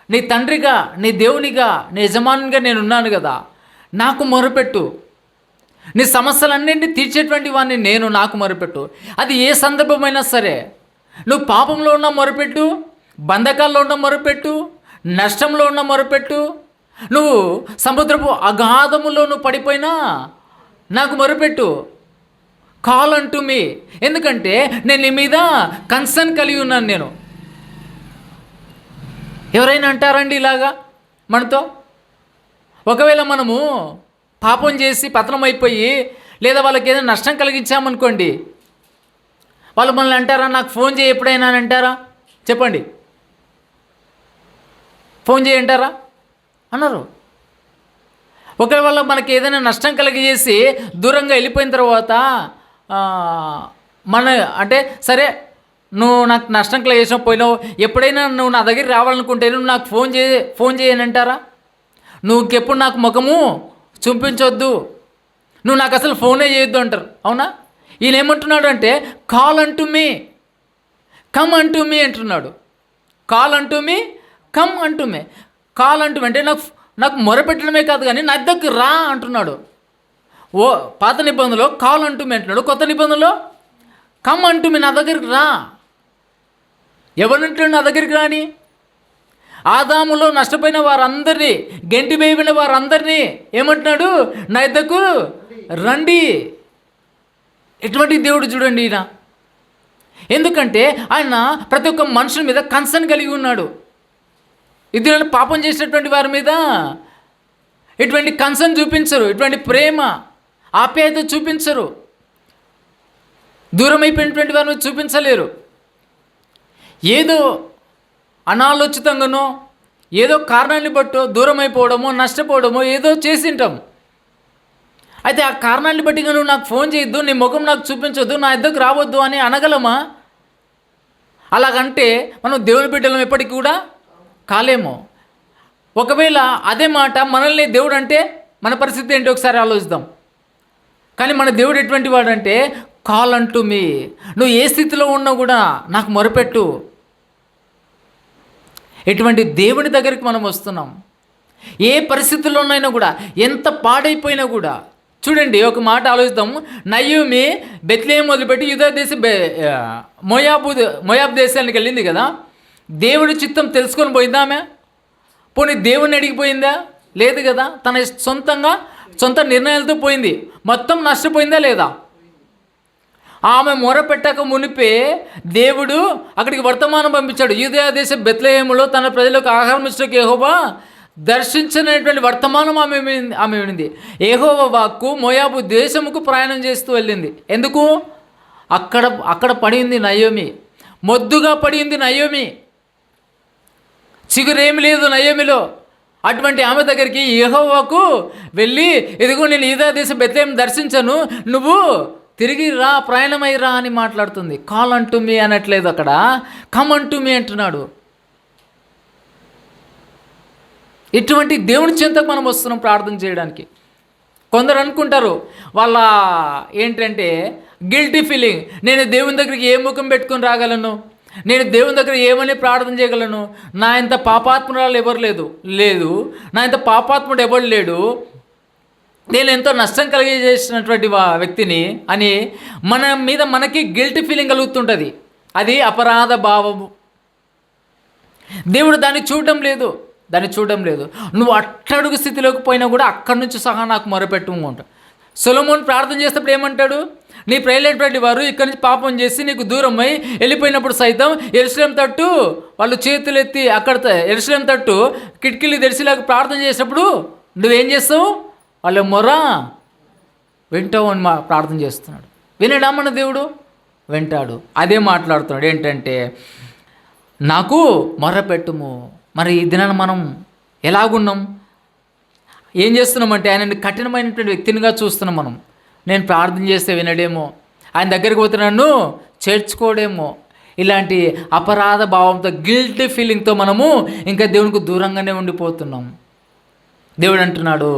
నీ తండ్రిగా, నీ దేవునిగా, నీ యజమానునిగా నేను ఉన్నాను కదా, నాకు మొరపెట్టు. నీ సమస్యలన్నింటినీ తీర్చేటువంటి వాడిని నేను, నాకు మొరపెట్టు. అది ఏ సందర్భమైనా సరే. నువ్వు పాపంలో ఉన్న మొరపెట్టు, బంధకాల్లో ఉన్న మొరపెట్టు, నష్టంలో ఉన్న మొరపెట్టు, నువ్వు సముద్రపు అగాధములో నువ్వు పడిపోయినా నాకు మొరపెట్టు. కాల్ అంటూ మీ, ఎందుకంటే నేను నీ మీద కన్సర్న్ కలిగి ఉన్నాను. నేను ఎవరైనా అంటారండి ఇలాగా మనతో? ఒకవేళ మనము పాపం చేసి పతనమైపోయి, లేదా వాళ్ళకి ఏదైనా నష్టం కలిగించామనుకోండి, వాళ్ళు మనల్ని అంటారా, నాకు ఫోన్ చేయి ఎప్పుడైనా అని అంటారా? చెప్పండి, ఫోన్ చేయంటారా? అన్నారు. ఒకవేళ మనకి ఏదైనా నష్టం కలిగజేసి దూరంగా వెళ్ళిపోయిన తర్వాత అంటే సరే, నువ్వు నాకు నష్టం కలిగేసిన పోయినావు, ఎప్పుడైనా నువ్వు నా దగ్గర రావాలనుకుంటే నువ్వు నాకు ఫోన్ చేయని అంటారా? నువ్వు ఇంకెప్పుడు నాకు ముఖము చూపించొద్దు, నువ్వు నాకు అసలు ఫోనే చేయొద్దు అంటారు. అవునా? ఈయన ఏమంటున్నాడు అంటే, కాల్ అంటూ మీ, కమ్ అంటూ మీ అంటున్నాడు. కాల్ అంటూ మీ, కమ్ అంటూ మీ. కాల్ అంటూ అంటే నాకు మొరపెట్టడమే కాదు కానీ నా దగ్గరకు రా అంటున్నాడు. పాత నిబంధనలో కాల్ అంటూ మీ అంటున్నాడు, కొత్త నిబంధనలో కమ్ అంటూ మీ నా దగ్గరికి రా. ఎవరంటాడు నా దగ్గరికి రాని? ఆదాములో నష్టపోయిన వారందరినీ, గెంటి వేయబడిన వారందరినీ ఏమంటున్నాడు? నా యొద్దకు రండి. ఎటువంటి దేవుడు చూడండి ఈయన. ఎందుకంటే ఆయన ప్రతి ఒక్క మనుషుల మీద కన్సర్న్ కలిగి ఉన్నాడు. ఇద్దరు పాపం చేసినటువంటి వారి మీద ఇటువంటి కన్సర్న్ చూపించరు, ఇటువంటి ప్రేమ ఆప్యాయత చూపించరు. దూరం అయిపోయినటువంటి వారిని చూపించలేరు. ఏదో అనాలోచితంగానో ఏదో కారణాన్ని బట్టో దూరం అయిపోవడమో నష్టపోవడమో ఏదో చేసింటాం. అయితే ఆ కారణాన్ని బట్టి నువ్వు నాకు ఫోన్ చేయొద్దు, నీ ముఖం నాకు చూపించొద్దు, నా ఇద్దరికి రావద్దు అని అనగలమా? అలాగంటే మనం దేవుని బిడ్డలం ఎప్పటికీ కూడా కాలేమో. ఒకవేళ అదే మాట మనల్ని దేవుడు అంటే మన పరిస్థితి ఏంటి ఒకసారి ఆలోచిద్దాం. కానీ మన దేవుడు ఎటువంటి వాడంటే కాల్ అంటూ మీ, నువ్వు ఏ స్థితిలో ఉన్నా కూడా నాకు మొరపెట్టు. ఎటువంటి దేవుని దగ్గరికి మనం వస్తున్నాం. ఏ పరిస్థితుల్లోనైనా కూడా, ఎంత పాడైపోయినా కూడా. చూడండి, ఒక మాట ఆలోచిద్దాము. నయోమి బెత్లెహేము మొదలుపెట్టి యూదా దేశం మోయాబు దేశానికి వెళ్ళింది కదా. దేవుడి చిత్తం తెలుసుకొని పోయిందా ఆమె? పోనీ దేవుణ్ణి అడిగిపోయిందా? లేదు కదా. తన సొంత నిర్ణయాలతో పోయింది. మొత్తం నష్టపోయిందా లేదా? ఆమె మొర పెట్టక మునిపే దేవుడు అక్కడికి వర్తమానం పంపించాడు. యూదా దేశం బెత్లెహేములో తన ప్రజలకు ఆహారం ఇచ్చడానికి యెహోవా దర్శించినటువంటి వర్తమానం ఆమె వినింది. యెహోవా వాక్కు మోయాబు దేశముకు ప్రయాణం చేస్తూ వెళ్ళింది. ఎందుకు? అక్కడ పడింది నయోమి, మొద్దుగా పడింది నయోమి, చిగురేమి లేదు నయోమిలో. అటువంటి ఆమె దగ్గరికి యెహోవాకు వెళ్ళి, ఇదిగో నేను యూదా దేశం బెత్లెహేము దర్శించను, నువ్వు తిరిగి రా, ప్రయాణమై రా అని మాట్లాడుతుంది. కాల్ అంటూ మీ అనట్లేదు, అక్కడ కమ్ అంటూ మీ అంటున్నాడు. ఇటువంటి దేవుని చెంతకు మనం వస్తున్నాం ప్రార్థన చేయడానికి. కొందరు అనుకుంటారు వాళ్ళ ఏంటంటే గిల్టీ ఫీలింగ్, నేను దేవుని దగ్గరికి ఏ ముఖం పెట్టుకొని రాగలను, నేను దేవుని దగ్గర ఏమని ప్రార్థన చేయగలను, నా ఇంత పాపాత్మురాలు ఎవరు లేదు, నా ఇంత పాపాత్ముడు ఎవరు లేడు, నేను ఎంతో నష్టం కలిగజేసినటువంటి వ్యక్తిని అని మన మీద మనకి గిల్టీ ఫీలింగ్ కలుగుతుంటుంది. అది అపరాధ భావము. దేవుడు దాన్ని చూడడం లేదు. నువ్వు అట్టడుగు స్థితిలోకి పోయినా కూడా అక్కడి నుంచి సహా నాకు మొరపెట్టుకుంటా. సొలొమోను ప్రార్థన చేసేటప్పుడు ఏమంటాడు? నీ ప్రేలేటువంటి వారు ఇక్కడి నుంచి పాపం చేసి నీకు దూరమై వెళ్ళిపోయినప్పుడు సైతం యెరూషలేము తట్టు వాళ్ళు చేతులెత్తి అక్కడ యెరూషలేము తట్టు కిటికీలు తెరిచిలాగా ప్రార్థన చేసినప్పుడు నువ్వేం చేస్తావు? వాళ్ళ మొర వింటావు అని ప్రార్థన చేస్తున్నాడు. వినడా మన దేవుడు? వింటాడు. అదే మాట్లాడుతున్నాడు ఏంటంటే, నాకు మొర పెట్టుము. మరి ఈ దినాన్ని మనం ఎలాగున్నాం? ఏం చేస్తున్నామంటే ఆయనని కఠినమైనటువంటి వ్యక్తినిగా చూస్తున్నాం మనం. నేను ప్రార్థన చేస్తే వినడేమో, ఆయన దగ్గరికి పోతే నన్ను చేర్చుకోడేమో, ఇలాంటి అపరాధ భావంతో గిల్టీ ఫీలింగ్తో మనము ఇంకా దేవునికి దూరంగానే ఉండిపోతున్నాం. దేవుడు అంటున్నాడు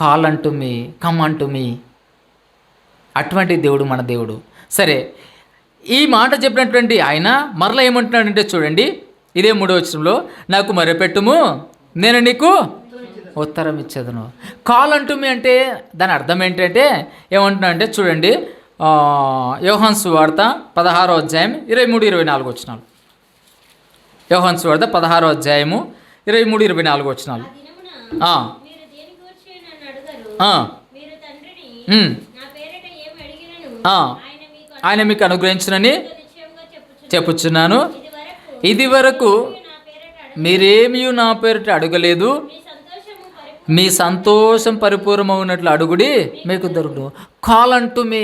కాల్ అంటూ మీ, కమ్ అంటూ మీ. అటువంటి దేవుడు మన దేవుడు. సరే, ఈ మాట చెప్పినటువంటి ఆయన మరలా ఏమంటున్నాడంటే చూడండి, ఇదే 3వ వచనంలో, నాకు మొరపెట్టుము నేను నీకు ఉత్తరం ఇచ్చేదను. కాల్ అంటూ మీ అంటే దాని అర్థం ఏంటంటే ఏమంటున్నా అంటే చూడండి, యోహాను సువార్త 16వ అధ్యాయం 23-24 వచనాలు. యోహాను సువార్త 16వ అధ్యాయము 23-24 వచనాలు. ఆయన మీకు అనుగ్రహించునని చెప్పుచున్నాను. ఇది వరకు మీరేమీ నా పేరిట అడగలేదు, మీ సంతోషం పరిపూర్ణమవునట్లు అడుగుడి మీకు దొరుకును. కాల్ అంటూ మీ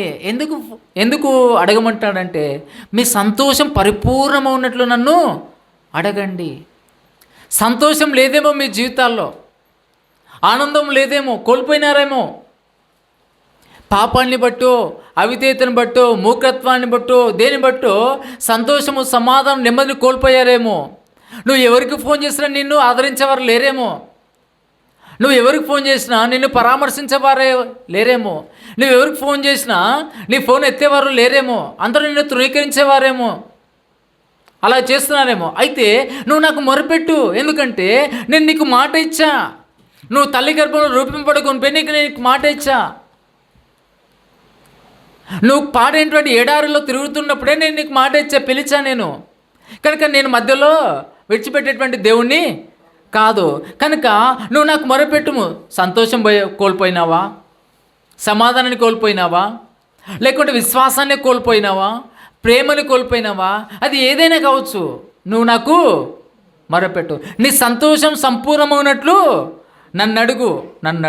ఎందుకు అడగమంటాడంటే, మీ సంతోషం పరిపూర్ణమవునట్లు నన్ను అడగండి. సంతోషం లేదేమో మీ జీవితాల్లో, ఆనందం లేదేమో, కోల్పోయినారేమో, పాపాన్ని బట్టో, అవిధేయతను బట్టో, మూర్ఖత్వాన్ని బట్టో, దేని బట్టో సంతోషము, సమాధానం, నెమ్మదిని కోల్పోయారేమో. నువ్వు ఎవరికి ఫోన్ చేసినా నిన్ను ఆదరించేవారు లేరేమో, నువ్వు ఎవరికి ఫోన్ చేసినా నిన్ను పరామర్శించేవారే లేరేమో, నువ్వు ఎవరికి ఫోన్ చేసినా నీ ఫోన్ ఎత్తేవారు లేరేమో, అందరూ నిన్ను తృణీకరించేవారేమో, అలా చేస్తున్నారేమో. అయితే నువ్వు నాకు మొరపెట్టు, ఎందుకంటే నేను నీకు మాట ఇచ్చా. నువ్వు తల్లి గర్భంలో రూపింపడకుండా నీకు మాట ఇచ్చా. నువ్వు పాడేటువంటి ఎడారిలో తిరుగుతున్నప్పుడే నేను నీకు మాట ఇచ్చా, పిలిచా నేను. కనుక నేను మధ్యలో విడిచిపెట్టేటువంటి దేవుణ్ణి కాదు. కనుక నువ్వు నాకు మొరపెట్టుము. సంతోషం కోల్పోయినావా? సమాధానాన్ని కోల్పోయినావా? లేకుంటే విశ్వాసాన్ని కోల్పోయినావా? ప్రేమని కోల్పోయినావా? అది ఏదైనా కావచ్చు, నువ్వు నాకు మొరపెట్టు. నీ సంతోషం సంపూర్ణమైనట్లు నన్ను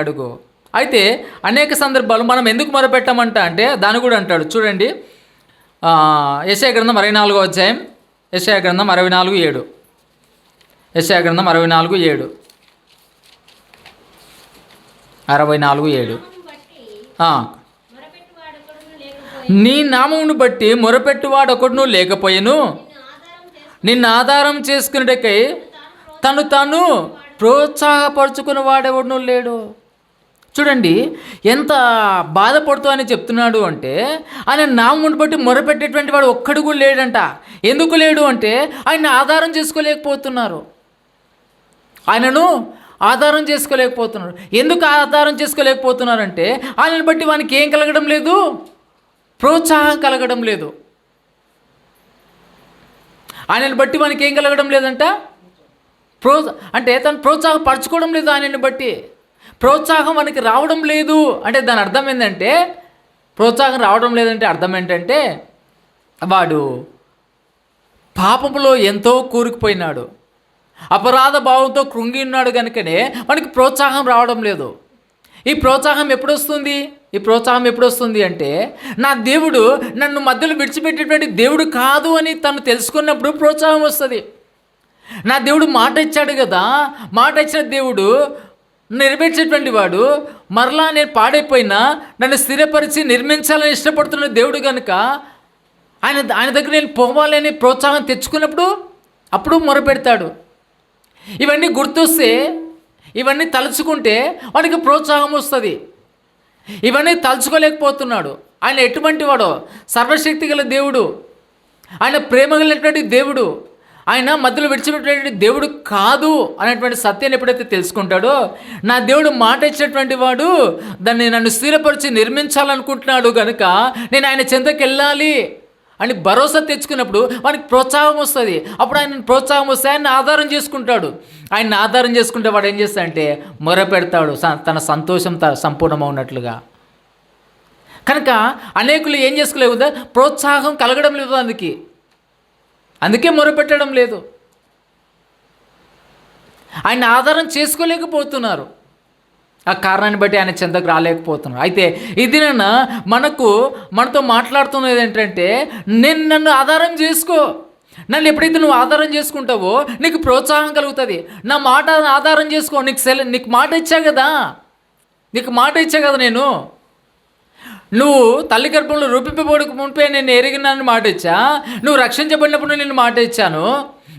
అడుగు. అయితే అనేక సందర్భాలు మనం ఎందుకు మొరపెట్టామంట అంటే దాన్ని కూడా అంటాడు. చూడండి, యెషయా గ్రంథం 64వ అధ్యాయం, యెషయా గ్రంథం 64:7. యెషయా గ్రంథం 64:7. 64:7. నీ నామమును బట్టి మొరపెట్టువాడు ఒకడును లేకపోయెను, నిన్ను ఆధారం చేసుకునేటకై తను తాను ప్రోత్సాహపరుచుకుని వాడెవడును లేడు. చూడండి ఎంత బాధపడుతూ అని చెప్తున్నాడు అంటే, ఆయన నామమును బట్టి మొరపెట్టేటువంటి వాడు ఒక్కడు కూడా లేడంట. ఎందుకు లేడు అంటే ఆయన ఆధారం చేసుకోలేకపోతున్నారు. ఆయనను ఆధారం చేసుకోలేకపోతున్నారు. ఎందుకు ఆధారం చేసుకోలేకపోతున్నారంటే ఆయనను బట్టి వానికి ఏం కలగడం లేదు? ప్రోత్సాహం కలగడం లేదు. ఆయనను బట్టి మనకి ఏం కలగడం లేదంట? అంటే తను ప్రోత్సాహపరచుకోవడం లేదు. ఆయనని బట్టి ప్రోత్సాహం మనకి రావడం లేదు అంటే దాని అర్థం ఏంటంటే, ప్రోత్సాహం రావడం లేదంటే అర్థం ఏంటంటే వాడు పాపంలో ఎంతో కూరుకుపోయినాడు, అపరాధ భావంతో కృంగి ఉన్నాడు. కనుకనే మనకి ప్రోత్సాహం రావడం లేదు. ఈ ప్రోత్సాహం ఎప్పుడు వస్తుంది అంటే నా దేవుడు నన్ను మధ్యలో విడిచిపెట్టేటువంటి దేవుడు కాదు అని తను తెలుసుకున్నప్పుడు ప్రోత్సాహం వస్తుంది. నా దేవుడు మాట ఇచ్చాడు కదా, మాట ఇచ్చిన దేవుడు నెరవేర్చేటువంటి వాడు మరలా నేను పాడైపోయినా నన్ను స్థిరపరిచి నిర్మించాలని ఇష్టపడుతున్న దేవుడు కనుక ఆయన దగ్గర నేను పోవాలని ప్రోత్సాహం తెచ్చుకున్నప్పుడు అప్పుడు మొరపెడతాడు. ఇవన్నీ గుర్తొస్తే, ఇవన్నీ తలుచుకుంటే వాడికి ప్రోత్సాహం వస్తుంది. ఇవన్నీ తలుచుకోలేకపోతున్నాడు. ఆయన ఎటువంటి వాడో, సర్వశక్తి గల దేవుడు, ఆయన ప్రేమ కలిగినటువంటి దేవుడు, ఆయన మధ్యలో విడిచిపెట్టేటువంటి దేవుడు కాదు అనేటువంటి సత్యాన్ని ఎప్పుడైతే తెలుసుకుంటాడో, నా దేవుడు మాట ఇచ్చినటువంటి వాడు దాన్ని నన్ను స్థిరపరిచి నిర్మించాలనుకుంటున్నాడు కనుక నేను ఆయన చెంతకి వెళ్ళాలి అని భరోసా తెచ్చుకున్నప్పుడు వానికి ప్రోత్సాహం వస్తుంది. అప్పుడు ఆయన ప్రోత్సాహం వస్తే ఆయన ఆధారం చేసుకుంటాడు. ఆయన ఆధారం చేసుకుంటే వాడు ఏం చేస్తాడంటే మొర పెడతాడు తన సంతోషం సంపూర్ణమవునట్లుగా. కనుక అనేకులు ఏం చేసుకోలేవు, ప్రోత్సాహం కలగడం లేదు, అందుకే మొరపెట్టడం లేదు. ఆయన ఆధారం చేసుకోలేకపోతున్నారు. ఆ కారణాన్ని బట్టి ఆయన చెంతకు రాలేకపోతున్నారు. అయితే ఇది మనతో మాట్లాడుతున్నది ఏంటంటే, నన్ను ఆధారం చేసుకో. నన్ను ఎప్పుడైతే నువ్వు ఆధారం చేసుకుంటావో నీకు ప్రోత్సాహం కలుగుతుంది. నా మాట ఆధారం చేసుకో. నీకు మాట ఇచ్చా కదా నేను. నువ్వు తల్లి గర్భంలో రూపింపబడక మునిపే నేను ఎరిగినాను మాట ఇచ్చా. నువ్వు రక్షించబడినప్పుడు నేను మాట ఇచ్చాను.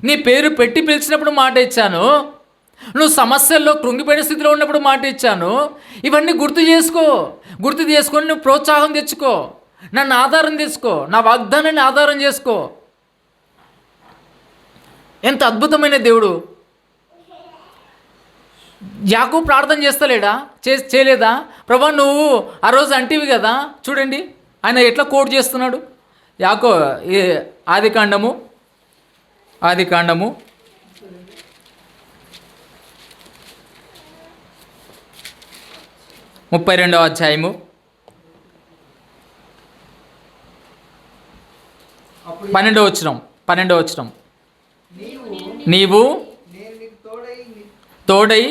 నీ పేరు పెట్టి పిలిచినప్పుడు మాట ఇచ్చాను. నువ్వు సమస్యల్లో కృంగిపోయిన స్థితిలో ఉన్నప్పుడు మాట ఇచ్చాను. ఇవన్నీ గుర్తు చేసుకొని నువ్వు ప్రోత్సాహం తెచ్చుకో. నన్ను ఆధారం తెచ్చుకో. నా వాగ్దానాన్ని ఆధారం చేసుకో. ఎంత అద్భుతమైన దేవుడు. యాకోబు ప్రార్థన చేస్తలేడా? చేయలేదా? ప్రభా నువ్వు ఆ రోజు అంటివి కదా. చూడండి ఆయన ఎట్లా కోట్ చేస్తున్నాడు. ఆదికాండము 32వ అధ్యాయము 12వ వచనం. నీవు తోడై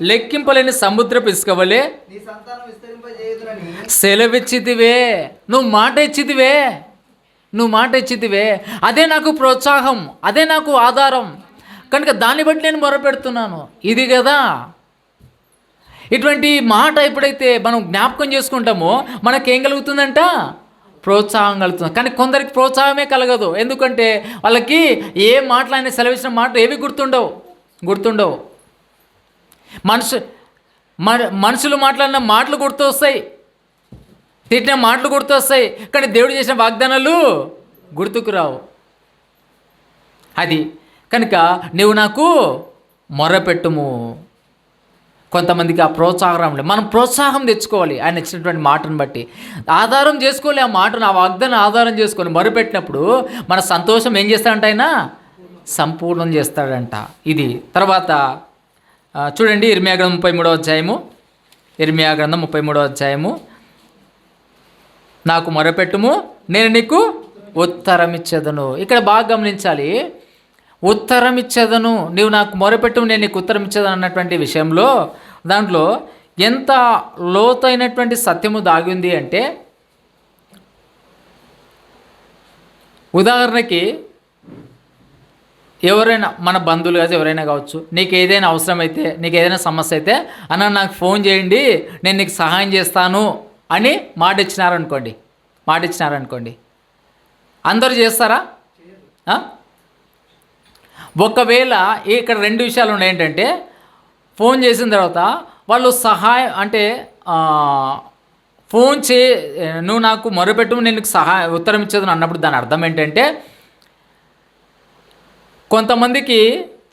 లెక్కింపలేని సముద్రపు ఇసుక వలె సెలవిచ్చితివే. నువ్వు మాట ఇచ్చితివే. అదే నాకు ప్రోత్సాహం, అదే నాకు ఆధారం. కనుక దాన్ని బట్టి నేను మొరపెడుతున్నాను. ఇది కదా, ఇటువంటి మాట ఎప్పుడైతే మనం జ్ఞాపకం చేసుకుంటామో మనకేం కలుగుతుందంట? ప్రోత్సాహం కలుగుతుంది. కానీ కొందరికి ప్రోత్సాహమే కలగదు. ఎందుకంటే వాళ్ళకి ఏ మాటలైనా సెలవిచ్చిన మాట ఏవి గుర్తుండవు. మనుషులు మాట్లాడిన మాటలు గుర్తొస్తాయి, తిట్టిన మాటలు గుర్తొస్తాయి, కానీ దేవుడు చేసిన వాగ్దానాలు గుర్తుకు రావు. అది కనుక నువ్వు నాకు మొరపెట్టుము. కొంతమందికి ఆ ప్రోత్సాహం లేదు. మనం ప్రోత్సాహం తెచ్చుకోవాలి ఆయన ఇచ్చినటువంటి మాటను బట్టి. ఆధారం చేసుకోవాలి, ఆ మాటను, ఆ వాగ్దాన్ని ఆధారం చేసుకొని మొరుపెట్టినప్పుడు మన సంతోషం ఏం చేస్తాడంట ఆయన? సంపూర్ణం చేస్తాడంట. ఇది తర్వాత చూడండి, ఇర్మియా గ్రంథం 33వ అధ్యాయము. ఇర్మియా గ్రంథం 33వ అధ్యాయము. నాకు మొరపెట్టుము, నేను నీకు ఉత్తరం ఇచ్చేదను. ఇక్కడ బాగా గమనించాలి, ఉత్తరం ఇచ్చేదను, నీవు నాకు మొరపెట్టుము నేను నీకు ఉత్తరం ఇచ్చేదను అన్నటువంటి విషయంలో దాంట్లో ఎంత లోతైనటువంటి సత్యము దాగి ఉంది అంటే, ఉదాహరణకి ఎవరైనా మన బంధువులు కాదు, ఎవరైనా కావచ్చు, నీకు ఏదైనా అవసరమైతే, నీకు ఏదైనా సమస్య అయితే, అన్న నాకు ఫోన్ చేయండి నేను నీకు సహాయం చేస్తాను అని మాట ఇచ్చినారనుకోండి, అందరూ చేస్తారా? ఒకవేళ ఇక్కడ రెండు విషయాలు ఉన్నాయి. ఏంటంటే, ఫోన్ చేసిన తర్వాత వాళ్ళు సహాయం అంటే నువ్వు నాకు మొరపెట్టు నేను నీకు ఉత్తరం ఇచ్చేదని అన్నప్పుడు దాని అర్థం ఏంటంటే, కొంతమందికి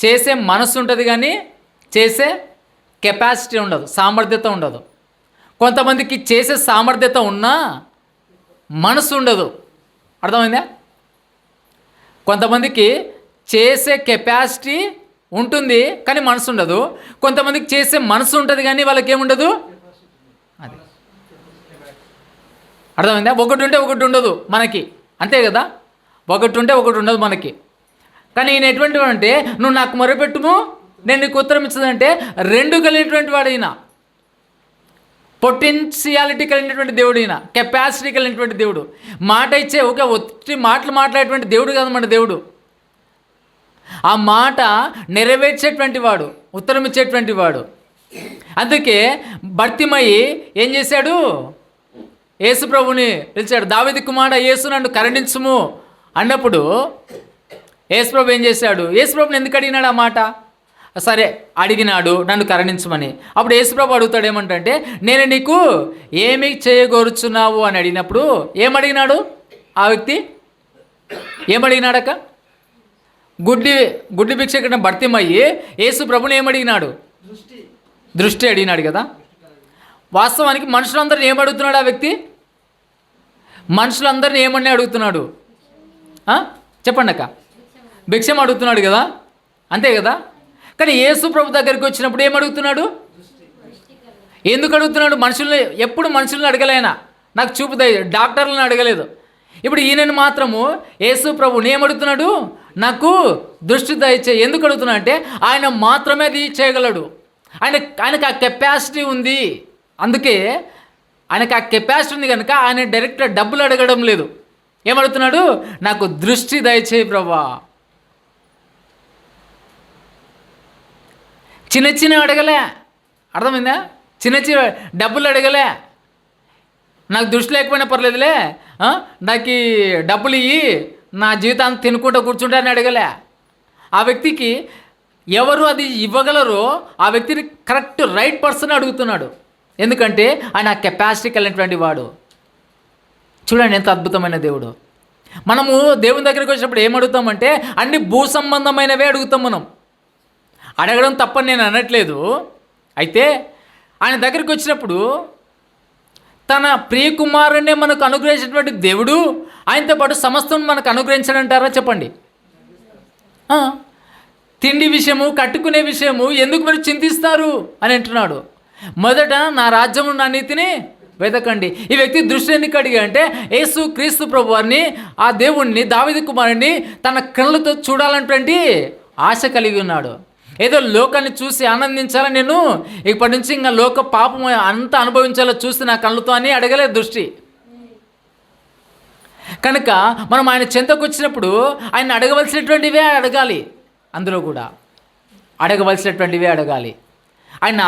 చేసే మనసు ఉంటుంది కానీ చేసే కెపాసిటీ ఉండదు, సామర్థ్యత ఉండదు. కొంతమందికి చేసే సామర్థ్యత ఉన్నా మనసు ఉండదు. అర్థమైందా? కొంతమందికి చేసే కెపాసిటీ ఉంటుంది కానీ మనసు ఉండదు. కొంతమందికి చేసే మనసు ఉంటుంది కానీ వాళ్ళకి ఏముండదు. అది అర్థమైందా? ఒకటి ఉంటే ఒకటి ఉండదు మనకి, అంతే కదా? ఒకటి ఉంటే ఒకటి ఉండదు మనకి. కానీ ఈయన ఎటువంటి వాడు అంటే, నువ్వు నాకు మొరపెట్టుము నేను నీకు ఉత్తరం ఇచ్చదంటే రెండు కలిగినటువంటి వాడు ఈయన. పొటెన్షియాలిటీ కలిగినటువంటి దేవుడు ఈయన, కెపాసిటీ కలిగినటువంటి దేవుడు. మాట ఇచ్చే ఒట్టి మాటలు మాట్లాడేటువంటి దేవుడు కాదు మన దేవుడు. ఆ మాట నెరవేర్చేటువంటి వాడు, ఉత్తరం ఇచ్చేటువంటి వాడు. అందుకే భర్తిమయ్యి ఏం చేశాడు? యేసు ప్రభుని పిలిచాడు. దావీదు కుమారుడా యేసు నన్ను కరుణించుము అన్నప్పుడు యేసు ప్రభు ఏం చేశాడు? యేసు ప్రభుని ఎందుకు అడిగినాడు ఆ మాట? సరే అడిగినాడు నన్ను కరుణించమని. అప్పుడు యేసు ప్రభు అడుగుతాడు ఏమంటే, నేను నీకు ఏమి చేయగోరుచున్నావు అని అడిగినప్పుడు ఏమడిగినాడు ఆ వ్యక్తి? ఏమడిగినాడక? గుడ్డి భిక్షకుడిని భర్తిమయ్యి యేసు ప్రభుని ఏమడిగినాడు? దృష్టి అడిగినాడు కదా. వాస్తవానికి మనుషులందరినీ ఏమడుగుతున్నాడు ఆ వ్యక్తి? మనుషులందరినీ ఏమని అడుగుతున్నాడు? చెప్పండి అక్క. భిక్షం అడుగుతున్నాడు కదా, అంతే కదా. కానీ యేసు ప్రభు దగ్గరికి వచ్చినప్పుడు ఏమడుగుతున్నాడు? ఎందుకు అడుగుతున్నాడు? మనుషుల్ని ఎప్పుడు మనుషుల్ని అడగలేనా, నాకు చూపుతాయి, డాక్టర్లను అడగలేదు. ఇప్పుడు ఈయనను మాత్రము యేసు ప్రభుని ఏమడుగుతున్నాడు? నాకు దృష్టి దయచేయి. ఎందుకు అడుగుతున్నా అంటే ఆయన మాత్రమే అది చేయగలడు. ఆయనకు ఆ కెపాసిటీ ఉంది. అందుకే ఆయనకు ఆ కెపాసిటీ ఉంది కనుక ఆయన డైరెక్ట్ డబ్బులు అడగడం లేదు. ఏమడుగుతున్నాడు? నాకు దృష్టి దయచేయి ప్రభా. చిన్న అడగలే, అర్థమైందా? చిన్న డబ్బులు అడగలే, నాకు దృష్టి లేకపోయినా పర్లేదులే, నాకు డబ్బులు ఇయ్యి నా జీవితాన్ని తినుకుంటూ కూర్చుంటే అని అడగలే. ఆ వ్యక్తికి ఎవరు అది ఇవ్వగలరో ఆ వ్యక్తిని కరెక్ట్ రైట్ పర్సన్ అడుగుతున్నాడు. ఎందుకంటే ఆయన కెపాసిటీ కలిగినటువంటి వాడు. చూడండి ఎంత అద్భుతమైన దేవుడు. మనము దేవుని దగ్గరికి వచ్చినప్పుడు ఏమడుగుతామంటే అన్ని భూ సంబంధమైనవే అడుగుతాం. మనం అడగడం తప్పని నేను అనట్లేదు. అయితే ఆయన దగ్గరికి వచ్చినప్పుడు తన ప్రియకుమారునే మనకు అనుగ్రహించినటువంటి దేవుడు ఆయనతో పాటు సమస్తం మనకు అనుగ్రహించాడంటారా? చెప్పండి. తిండి విషయము, కట్టుకునే విషయము ఎందుకు మీరు చింతిస్తారు అని అంటున్నాడు. మొదట నా రాజ్యము నా నీతిని వెతకండి. ఈ వ్యక్తి దృష్టి ఎందుకు అడిగా అంటే యేసు క్రీస్తు ప్రభు వారిని, ఆ దేవుణ్ణి, దావీదు కుమారుని తన కళ్ళతో చూడాలన్నటువంటి ఆశ కలిగి ఉన్నాడు. ఏదో లోకాన్ని చూసి ఆనందించాలని, నేను ఇప్పటి నుంచి ఇంకా లోక పాపం అంతా అనుభవించాలో చూసి నా కళ్ళతో అని అడగలేదు దృష్టి. కనుక మనం ఆయన చెంతకు వచ్చినప్పుడు ఆయన అడగవలసినటువంటివే అడగాలి. అందులో కూడా అడగవలసినటువంటివే అడగాలి. ఆయన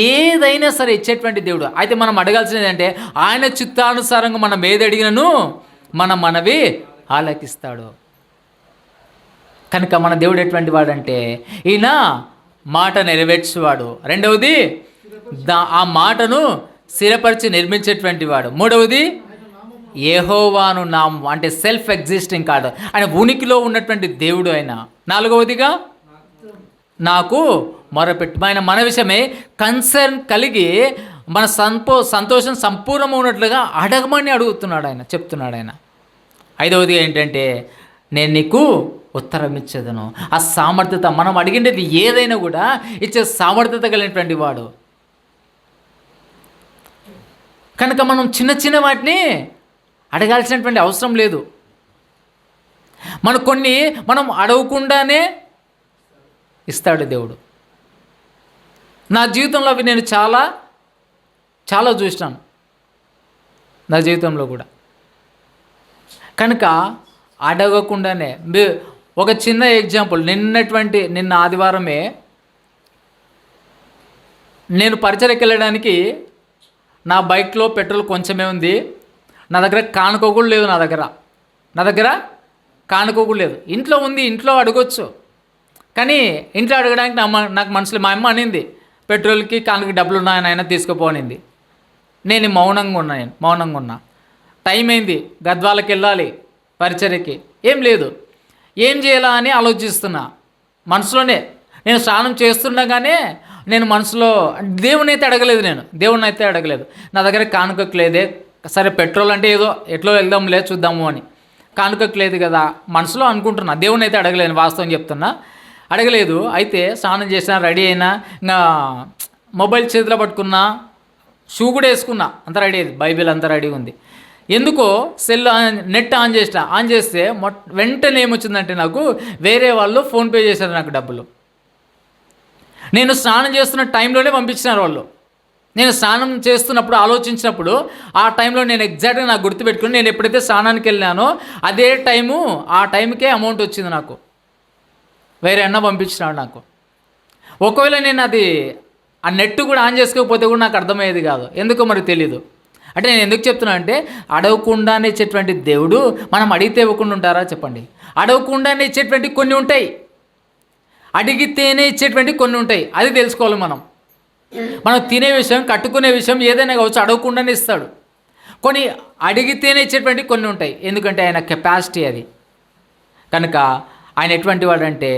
ఏదైనా సరే ఇచ్చేటువంటి దేవుడు. అయితే మనం అడగాల్సినది అంటే ఆయన చిత్తానుసారంగా మనం ఏది అడిగినను మన మనవి ఆలకిస్తాడు. కనుక మన దేవుడు ఎటువంటి వాడంటే ఈయన మాట నెరవేర్చేవాడు. రెండవది ఆ మాటను స్థిరపరిచి నిర్మించేటువంటి వాడు. మూడవది యెహోవాను నామం అంటే సెల్ఫ్ ఎగ్జిస్టింగ్ కాదు, ఆయన ఉనికిలో ఉన్నటువంటి దేవుడు ఆయన. నాలుగవదిగా నాకు మొరపెట్టు. ఆయన మన విషయమే కన్సర్న్ కలిగి మన సంతోషం సంపూర్ణం ఉన్నట్లుగా అడగమని అడుగుతున్నాడు ఆయన, చెప్తున్నాడు ఆయన. 5వది ఏంటంటే నేను నీకు ఉత్తరం ఇచ్చేదను. ఆ సామర్థ్యత, మనం అడిగినది ఏదైనా కూడా ఇచ్చే సామర్థ్యత కలిగినటువంటి వాడు. కనుక మనం చిన్న చిన్న వాటిని అడగాల్సినటువంటి అవసరం లేదు. మనం అడగకుండానే ఇస్తాడు దేవుడు. నా జీవితంలో అవి నేను చాలా చాలా చూసినాను, నా జీవితంలో కూడా. కనుక అడగకుండానే ఒక చిన్న ఎగ్జాంపుల్, నిన్న ఆదివారమే నేను పరిచయకి వెళ్ళడానికి నా బైక్లో పెట్రోల్ కొంచెమే ఉంది. నా దగ్గర కానుకోకుండా లేదు. నా దగ్గర కానుకోకుండా లేదు. ఇంట్లో ఉంది, ఇంట్లో అడగొచ్చు. కానీ ఇంట్లో అడగడానికి నాకు మనసులో మా అమ్మ అనింది, పెట్రోల్కి కానుకకి డబ్బులు ఉన్నాయని ఆయన తీసుకుపోనింది. నేను మౌనంగా ఉన్నా. టైం అయింది, గద్వాలకి వెళ్ళాలి పరిచర్యకి. ఏం లేదు, ఏం చేయాలా అని ఆలోచిస్తున్నా మనసులోనే. నేను స్నానం చేస్తుండగానే నేను మనసులో దేవుని అయితే అడగలేదు. నా దగ్గర కానుకకు లేదే, సరే పెట్రోల్ అంటే ఏదో ఎట్లో వెళ్దాంలే చూద్దాము అని. కానుకకు లేదు కదా మనసులో అనుకుంటున్నా. దేవుని అయితే అడగలేదు, వాస్తవం చెప్తున్నా, అడగలేదు. అయితే స్నానం చేసినా, రెడీ అయినా, ఇంకా మొబైల్ చేతిలో పట్టుకున్నా, షూ కూడా వేసుకున్నా, అంతా రెడీ అయింది, బైబిల్ అంతా రెడీ ఉంది. ఎందుకో సెల్ నెట్ ఆన్ చేస్తే వెంటనే ఏమొచ్చిందంటే నాకు వేరే వాళ్ళు ఫోన్పే చేశారు నాకు డబ్బులు. నేను స్నానం చేస్తున్న టైంలోనే పంపించినారు వాళ్ళు. నేను స్నానం చేస్తున్నప్పుడు ఆలోచించినప్పుడు ఆ టైంలో నేను ఎగ్జాక్ట్గా నాకు గుర్తుపెట్టుకుని నేను ఎప్పుడైతే స్నానానికి వెళ్ళానో అదే ఆ టైంకే అమౌంట్ వచ్చింది నాకు. వేరే అన్న పంపించినాడు నాకు. ఒకవేళ నేను ఆ నెట్ కూడా ఆన్ చేసుకోకపోతే కూడా నాకు అర్థమయ్యేది కాదు. ఎందుకో మరి తెలీదు. అంటే నేను ఎందుకు చెప్తున్నా అంటే అడగకుండానే ఇచ్చేటువంటి దేవుడు మనం అడిగితే ఇవ్వకుండా ఉంటారా చెప్పండి? అడగకుండానే ఇచ్చేటువంటి కొన్ని ఉంటాయి, అడిగితేనే ఇచ్చేటువంటి కొన్ని ఉంటాయి. అది తెలుసుకోవాలి మనం తినే విషయం, కట్టుకునే విషయం ఏదైనా కావచ్చు, అడగకుండానే ఇస్తాడు. కొన్ని అడిగితేనే ఇచ్చేటువంటి కొన్ని ఉంటాయి, ఎందుకంటే ఆయన కెపాసిటీ అది. కనుక ఆయన ఎటువంటి వాడంటే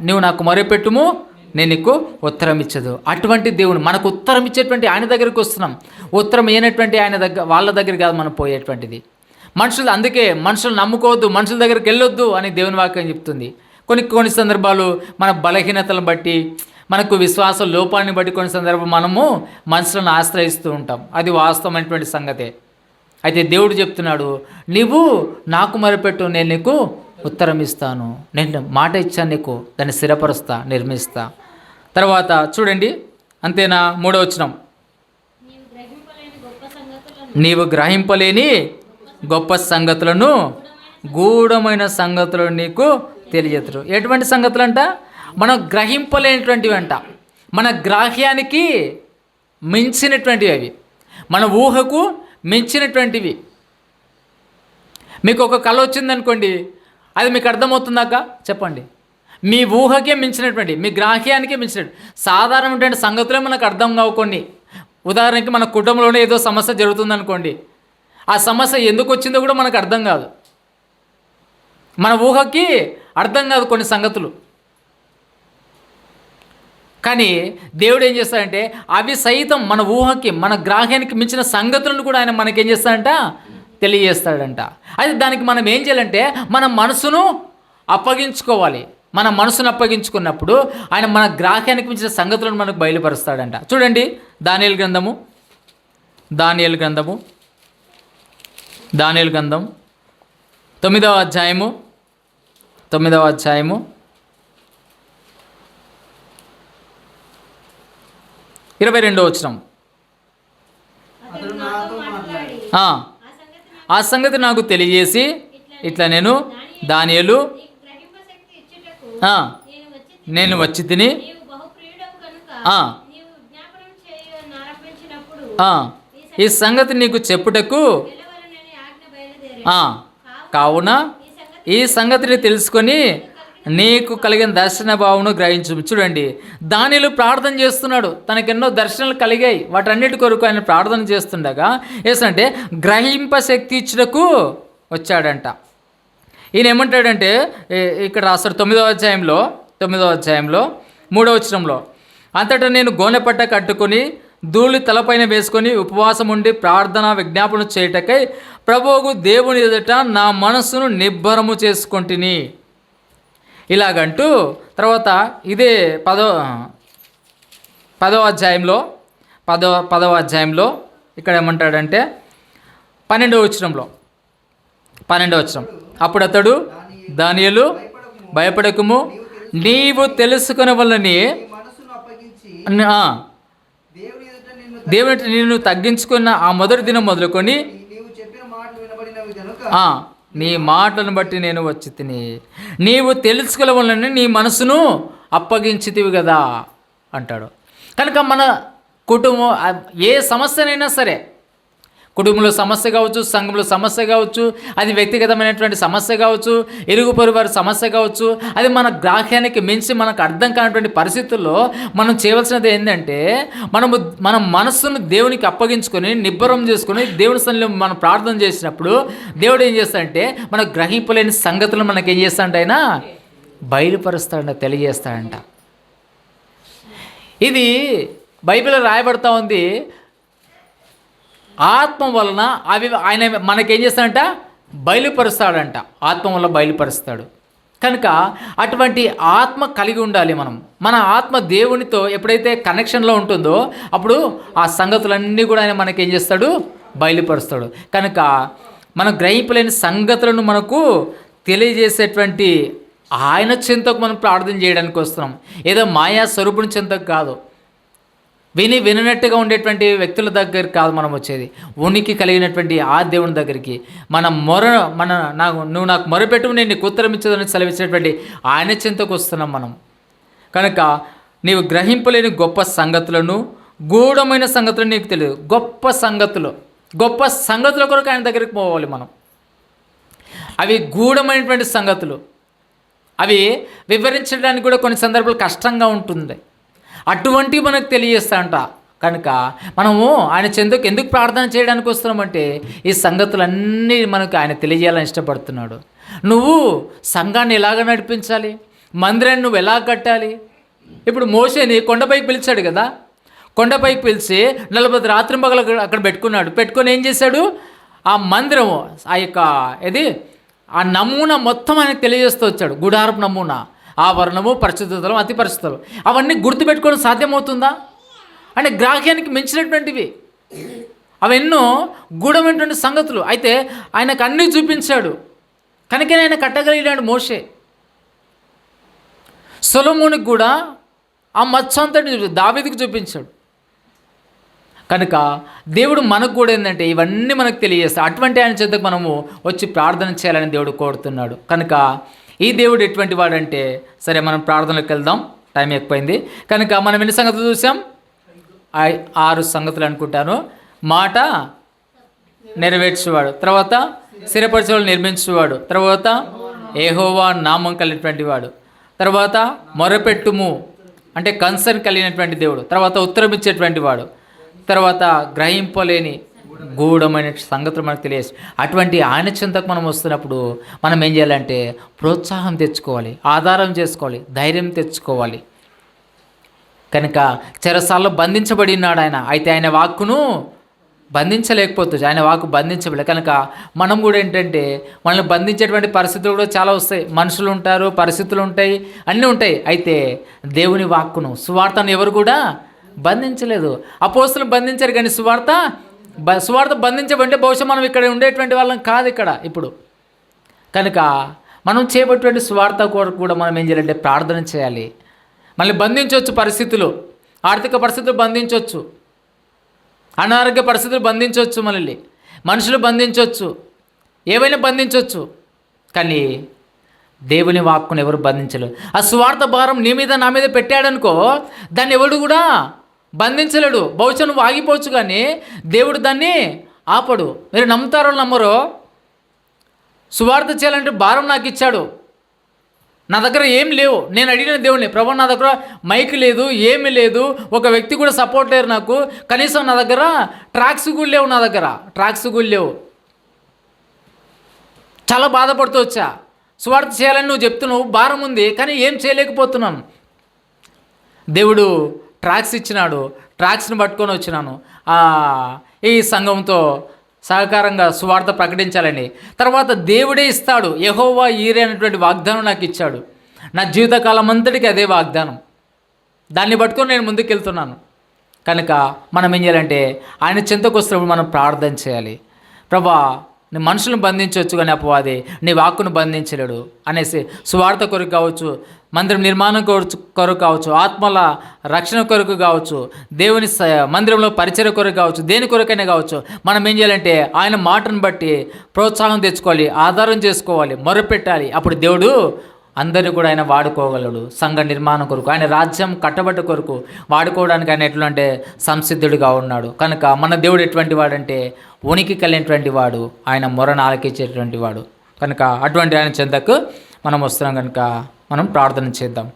నువ్వు నాకు మొరపెట్టుము నేను నీకు ఉత్తరం ఇచ్చదు. అటువంటి దేవుడు మనకు ఉత్తరం ఇచ్చేటువంటి ఆయన దగ్గరికి వస్తున్నాం. ఉత్తరం అయినటువంటి వాళ్ళ దగ్గర కాదు మనం పోయేటువంటిది. అందుకే మనుషులు నమ్ముకోవద్దు, మనుషుల దగ్గరికి వెళ్ళొద్దు అని దేవుని వాక్యం చెప్తుంది. కొన్ని సందర్భాలు మన బలహీనతలను బట్టి, మనకు విశ్వాస లోపాన్ని బట్టి కొన్ని సందర్భాలు మనము మనుషులను ఆశ్రయిస్తూ ఉంటాం. అది వాస్తవమైనటువంటి సంగతే. అయితే దేవుడు చెప్తున్నాడు, నీవు నాకు మొరపెట్టు నేను నీకు ఉత్తరం ఇస్తాను. నేను మాట ఇచ్చాను నీకు, దాన్ని స్థిరపరుస్తా, నిర్మిస్తా. తర్వాత చూడండి, అంతేనా? 3వ వచనం, నీవు గ్రహింపలేని గొప్ప సంగతులను, గూఢమైన సంగతులను నీకు తెలియజేతురు. ఎటువంటి సంగతులు అంట? మనం గ్రహింపలేనటువంటివి అంట. మన గ్రాహ్యానికి మించినటువంటివి అవి, మన ఊహకు మించినటువంటివి. మీకు ఒక కళ వచ్చిందనుకోండి, అది మీకు అర్థమవుతుందాక చెప్పండి? మీ ఊహకే మించినటువంటి, మీ గ్రాహ్యానికే మించినటువంటి సాధారణమైనటువంటి సంగతులే మనకు అర్థం కావు కొన్ని. ఉదాహరణకి మన కుటుంబంలోనే ఏదో సమస్య జరుగుతుందనుకోండి, ఆ సమస్య ఎందుకు వచ్చిందో కూడా మనకు అర్థం కాదు. మన ఊహకి అర్థం కాదు కొన్ని సంగతులు. కానీ దేవుడు ఏం చేస్తాడంటే అవి సైతం మన ఊహకి, మన గ్రాహ్యానికి మించిన సంగతులను కూడా ఆయన మనకేం చేస్తాడంట, తెలియజేస్తాడంట. అయితే దానికి మనం ఏం చేయాలంటే మన మనసును అప్పగించుకోవాలి. మన మనసును అప్పగించుకున్నప్పుడు ఆయన మన గ్రాహ్యానికి మించిన సంగతులను మనకు బయలుపరుస్తాడంట. చూడండి, దానియేలు గ్రంథం 9వ అధ్యాయము 22వ వచనం. ఆ సంగతి నాకు తెలియజేసి ఇట్లా, నేను దానియేలు నేను వచ్చి తిని ఈ సంగతి నీకు చెప్పుటకు, కావున ఈ సంగతిని తెలుసుకొని నీకు కలిగిన దర్శన భావమును గ్రహించు. చూడండి, దానియేలు ప్రార్థన చేస్తున్నాడు, తనకెన్నో దర్శనాలు కలిగాయి, వాటన్నిటి కొరకు ఆయన ప్రార్థన చేస్తుండగా ఏంటంటే గ్రహింప శక్తి ఇచ్చుటకు వచ్చాడంట. ఈయన ఏమంటాడంటే ఇక్కడ రాస్తాడు 9వ 9వ అధ్యాయంలో 3వ వచనంలో, అంతటా నేను గోనెపట్ట కట్టుకొని ధూళి తలపైన వేసుకొని ఉపవాసం ఉండి ప్రార్థన విజ్ఞాపన చేయుటకై ప్రభువుకు దేవుని ఎదుట నా మనస్సును నిబ్బరము చేసుకొంటిని. ఇలాగంటూ తర్వాత ఇదే పదవ అధ్యాయంలో ఇక్కడ ఏమంటాడంటే 12వ వచనం, అప్పుడు అతడు దానియేలు భయపడకుము, నీవు తెలుసుకొనవలెనని నీ మనసును అప్పగించి దేవుని ఎదుట నిన్ను తగ్గించుకున్న ఆ మొదటి దినం మొదలుకొని నీవు చెప్పిన మాటలు వినబడినవి కనుక నీ మాటలను బట్టి నేను వచ్చి తిని, నీవు తెలుసుకోవాలని నీ మనసును అప్పగించితివి కదా అంటాడు. కనుక మన కుటుంబం ఏ సమస్యనైనా సరే, కుటుంబంలో సమస్య కావచ్చు, సంఘంలో సమస్య కావచ్చు, అది వ్యక్తిగతమైనటువంటి సమస్య కావచ్చు, ఇరుగు పొరుగు వారి సమస్య కావచ్చు, అది మన గ్రాహ్యానికి మించి మనకు అర్థం కానటువంటి పరిస్థితుల్లో మనం చేయవలసినది ఏంటంటే మన మనస్సును దేవునికి అప్పగించుకొని నిబ్బరం చేసుకొని దేవుని సన్నిధిలో మనం ప్రార్థన చేసినప్పుడు దేవుడు ఏం చేస్తాడంటే మనకు గ్రహింపలేని సంగతులు మనకి ఏం చేస్తాడంటే ఆయన బయలుపరుస్తాడంట, తెలియజేస్తాడంట. ఇది బైబిల్లో రాయబడతా ఉంది. ఆత్మ వలన అవి ఆయన మనకేం చేస్తాడంట, బయలుపరుస్తాడంట. ఆత్మ వల్ల బయలుపరుస్తాడు. కనుక అటువంటి ఆత్మ కలిగి ఉండాలి మనం. మన ఆత్మ దేవునితో ఎప్పుడైతే కనెక్షన్లో ఉంటుందో అప్పుడు ఆ సంగతులన్నీ కూడా ఆయన మనకేం చేస్తాడు, బయలుపరుస్తాడు. కనుక మనం గ్రహింపలేని సంగతులను మనకు తెలియజేసేటువంటి ఆయన చెంతకు మనం ప్రార్థన చేయడానికి వస్తున్నాం. ఏదో మాయా స్వరూపుని చెంతకు కాదు, వినట్టుగా ఉండేటువంటి వ్యక్తుల దగ్గరికి కాదు మనం వచ్చేది, ఉనికి కలిగినటువంటి ఆ దేవుని దగ్గరికి. నువ్వు నాకు మొరపెట్టు, నేను నీకు ఉత్తరం ఇచ్చేదని సెలవిచ్చినటువంటి ఆయన చెంతకు వస్తున్నాం మనం. కనుక నీవు గ్రహింపలేని గొప్ప సంగతులను, గూఢమైన సంగతులు నీకు తెలియదు. గొప్ప సంగతుల కొరకు ఆయన దగ్గరికి పోవాలి మనం. అవి గూఢమైనటువంటి సంగతులు, అవి వివరించడానికి కూడా కొన్ని సందర్భాలు కష్టంగా ఉంటుంది. అటువంటివి మనకు తెలియజేస్తాంట. కనుక మనము ఆయన చెందుకు ఎందుకు ప్రార్థన చేయడానికి వస్తున్నామంటే ఈ సంగతులన్నీ మనకు ఆయన తెలియజేయాలని ఇష్టపడుతున్నాడు. నువ్వు సంఘాన్ని ఎలాగ నడిపించాలి, మందిరాన్ని నువ్వు ఎలా కట్టాలి. ఇప్పుడు మోషేని కొండపైకి పిలిచాడు కదా, కొండపైకి పిలిచి 40 రాత్రింపగలు అక్కడ పెట్టుకొని ఏం చేశాడు, ఆ మందిరము ఆ నమూనా మొత్తం ఆయనకు తెలియజేస్తూ వచ్చాడు. గుడారపు నమూనా, ఆవరణము, పరిశుద్ధతలు, అతి పరిశుద్ధతలు, అవన్నీ గుర్తుపెట్టుకోవడం సాధ్యమవుతుందా అంటే గ్రాహ్యానికి మించినటువంటివి. అవెన్నో గూఢమైనటువంటి సంగతులు. అయితే ఆయనకు అన్నీ చూపించాడు కనుకనే ఆయన కట్టగలిగినాడు. మోషే సొలొమోనుకి కూడా ఆ మచ్చ అంతటి దావీదుకు చూపించాడు. కనుక దేవుడు మనకు కూడా ఏంటంటే ఇవన్నీ మనకు తెలియజేస్తాడు. అటువంటి ఆయన చెంతకు మనము వచ్చి ప్రార్థన చేయాలని దేవుడు కోరుతున్నాడు. కనుక ఈ దేవుడు ఎటువంటి వాడంటే, సరే మనం ప్రార్థనలకు వెళ్దాం, టైం ఎక్కువైంది. కనుక మనం ఎన్ని సంగతులు చూసాం, 6 సంగతులు అనుకుంటాను. మాట నెరవేర్చేవాడు, తర్వాత స్థిరపరిచేవాడు, నిర్మించేవాడు, తర్వాత యెహోవా నామం కలిగినటువంటి వాడు, తర్వాత మొరపెట్టుము అంటే కన్సర్న్ కలిగినటువంటి దేవుడు, తర్వాత ఉత్తరం ఇచ్చేటువంటి వాడు, తర్వాత గ్రహింపలేని గూఢమైన సంగతులు మనకు తెలియదు. అటువంటి ఆయన చింతకు మనం వస్తున్నప్పుడు మనం ఏం చేయాలంటే ప్రోత్సాహం తెచ్చుకోవాలి, ఆధారం చేసుకోవాలి, ధైర్యం తెచ్చుకోవాలి. కనుక చెరసాల్లో బంధించబడి ఉన్నాడు ఆయన. అయితే ఆయన వాక్కును బంధించలేకపోతుంది, ఆయన వాక్కు బంధించబడలేదు. కనుక మనం కూడా ఏంటంటే మనల్ని బంధించేటువంటి పరిస్థితులు కూడా చాలా వస్తాయి. మనుషులు ఉంటారు, పరిస్థితులు ఉంటాయి, అన్నీ ఉంటాయి. అయితే దేవుని వాక్కును, సువార్తను ఎవరు కూడా బంధించలేదు. అపోస్తులు బంధించారు కానీ సువార్త బంధించబడితే బహుశా మనం ఇక్కడ ఉండేటువంటి వాళ్ళం కాదు ఇక్కడ ఇప్పుడు. కనుక మనం చేయబట్టినటువంటి సువార్త కొరకు కూడా మనం ఏం చేయాలంటే ప్రార్థన చేయాలి. మనల్ని బంధించవచ్చు పరిస్థితులు, ఆర్థిక పరిస్థితులు బంధించవచ్చు, అనారోగ్య పరిస్థితులు బంధించవచ్చు, మనల్ని మనుషులు బంధించవచ్చు, ఏవైనా బంధించవచ్చు. కానీ దేవుని వాక్కును ఎవరు బంధించలేరు. ఆ సువార్త భారం నీ మీద నా మీద పెట్టాడనుకో, దాన్ని ఎవడు కూడా బంధించలేడు. బహుశా నువ్వు ఆగిపోవచ్చు కానీ దేవుడు దాన్ని ఆపడు. మీరు నమ్ముతారో నమ్మరో, సువార్త చేయాలంటే భారం నాకు ఇచ్చాడు, నా దగ్గర ఏం లేవు. నేను అడిగిన దేవుని, ప్రభు నా దగ్గర మైక్ లేదు, ఏమీ లేదు, ఒక వ్యక్తి కూడా సపోర్ట్ లేరు నాకు, కనీసం నా దగ్గర ట్రాక్స్ కూడా లేవు, చాలా బాధపడుతూ వచ్చా. సువార్త చేయాలని నువ్వు చెప్తున్నావు, భారం ఉంది, కానీ ఏం చేయలేకపోతున్నాను. దేవుడు ట్రాక్స్ ఇచ్చినాడు, ట్రాక్స్ని పట్టుకొని వచ్చినాను ఈ సంఘంతో సహకారంగా సువార్త ప్రకటించాలని. తర్వాత దేవుడే ఇస్తాడు. యెహోవా ఈరే అనేటువంటి వాగ్దానం నాకు ఇచ్చాడు. నా జీవితకాలం అంతటికి అదే వాగ్దానం. దాన్ని పట్టుకొని నేను ముందుకెళ్తున్నాను. కనుక మనం ఏం చేయాలంటే ఆయన చింతకు వస్తున్నప్పుడు మనం ప్రార్థన చేయాలి. ప్రభా, నీ మనుషులను బంధించవచ్చు కానీ అపవాది నీ వాక్కును బంధించలేడు అనేసి సువార్త కొరకు కావచ్చు, మందిరం నిర్మాణం కొరకు కావచ్చు, ఆత్మల రక్షణ కొరకు కావచ్చు, దేవుని మందిరంలో పరిచయ కొరకు కావచ్చు, దేని కొరకైనా కావచ్చు, మనం ఏం చేయాలంటే ఆయన మాటను బట్టి ప్రోత్సాహం తెచ్చుకోవాలి, ఆధారం చేసుకోవాలి, మొరపెట్టాలి. అప్పుడు దేవుడు అందరినీ కూడా ఆయన వాడుకోగలడు. సంఘ నిర్మాణం కొరకు, ఆయన రాజ్యం కట్టబట్ట కొరకు వాడుకోవడానికి ఆయన ఎట్లా అంటే సంసిద్ధుడిగా ఉన్నాడు. కనుక మన దేవుడు ఎటువంటి వాడంటే ఉనికి కలిగినటువంటి వాడు, ఆయన మొరను ఆలకించేటువంటి వాడు. కనుక అటువంటి ఆయన చెంతకు మనం వస్తున్నాం. కనుక మనం ప్రార్థన చేద్దాం.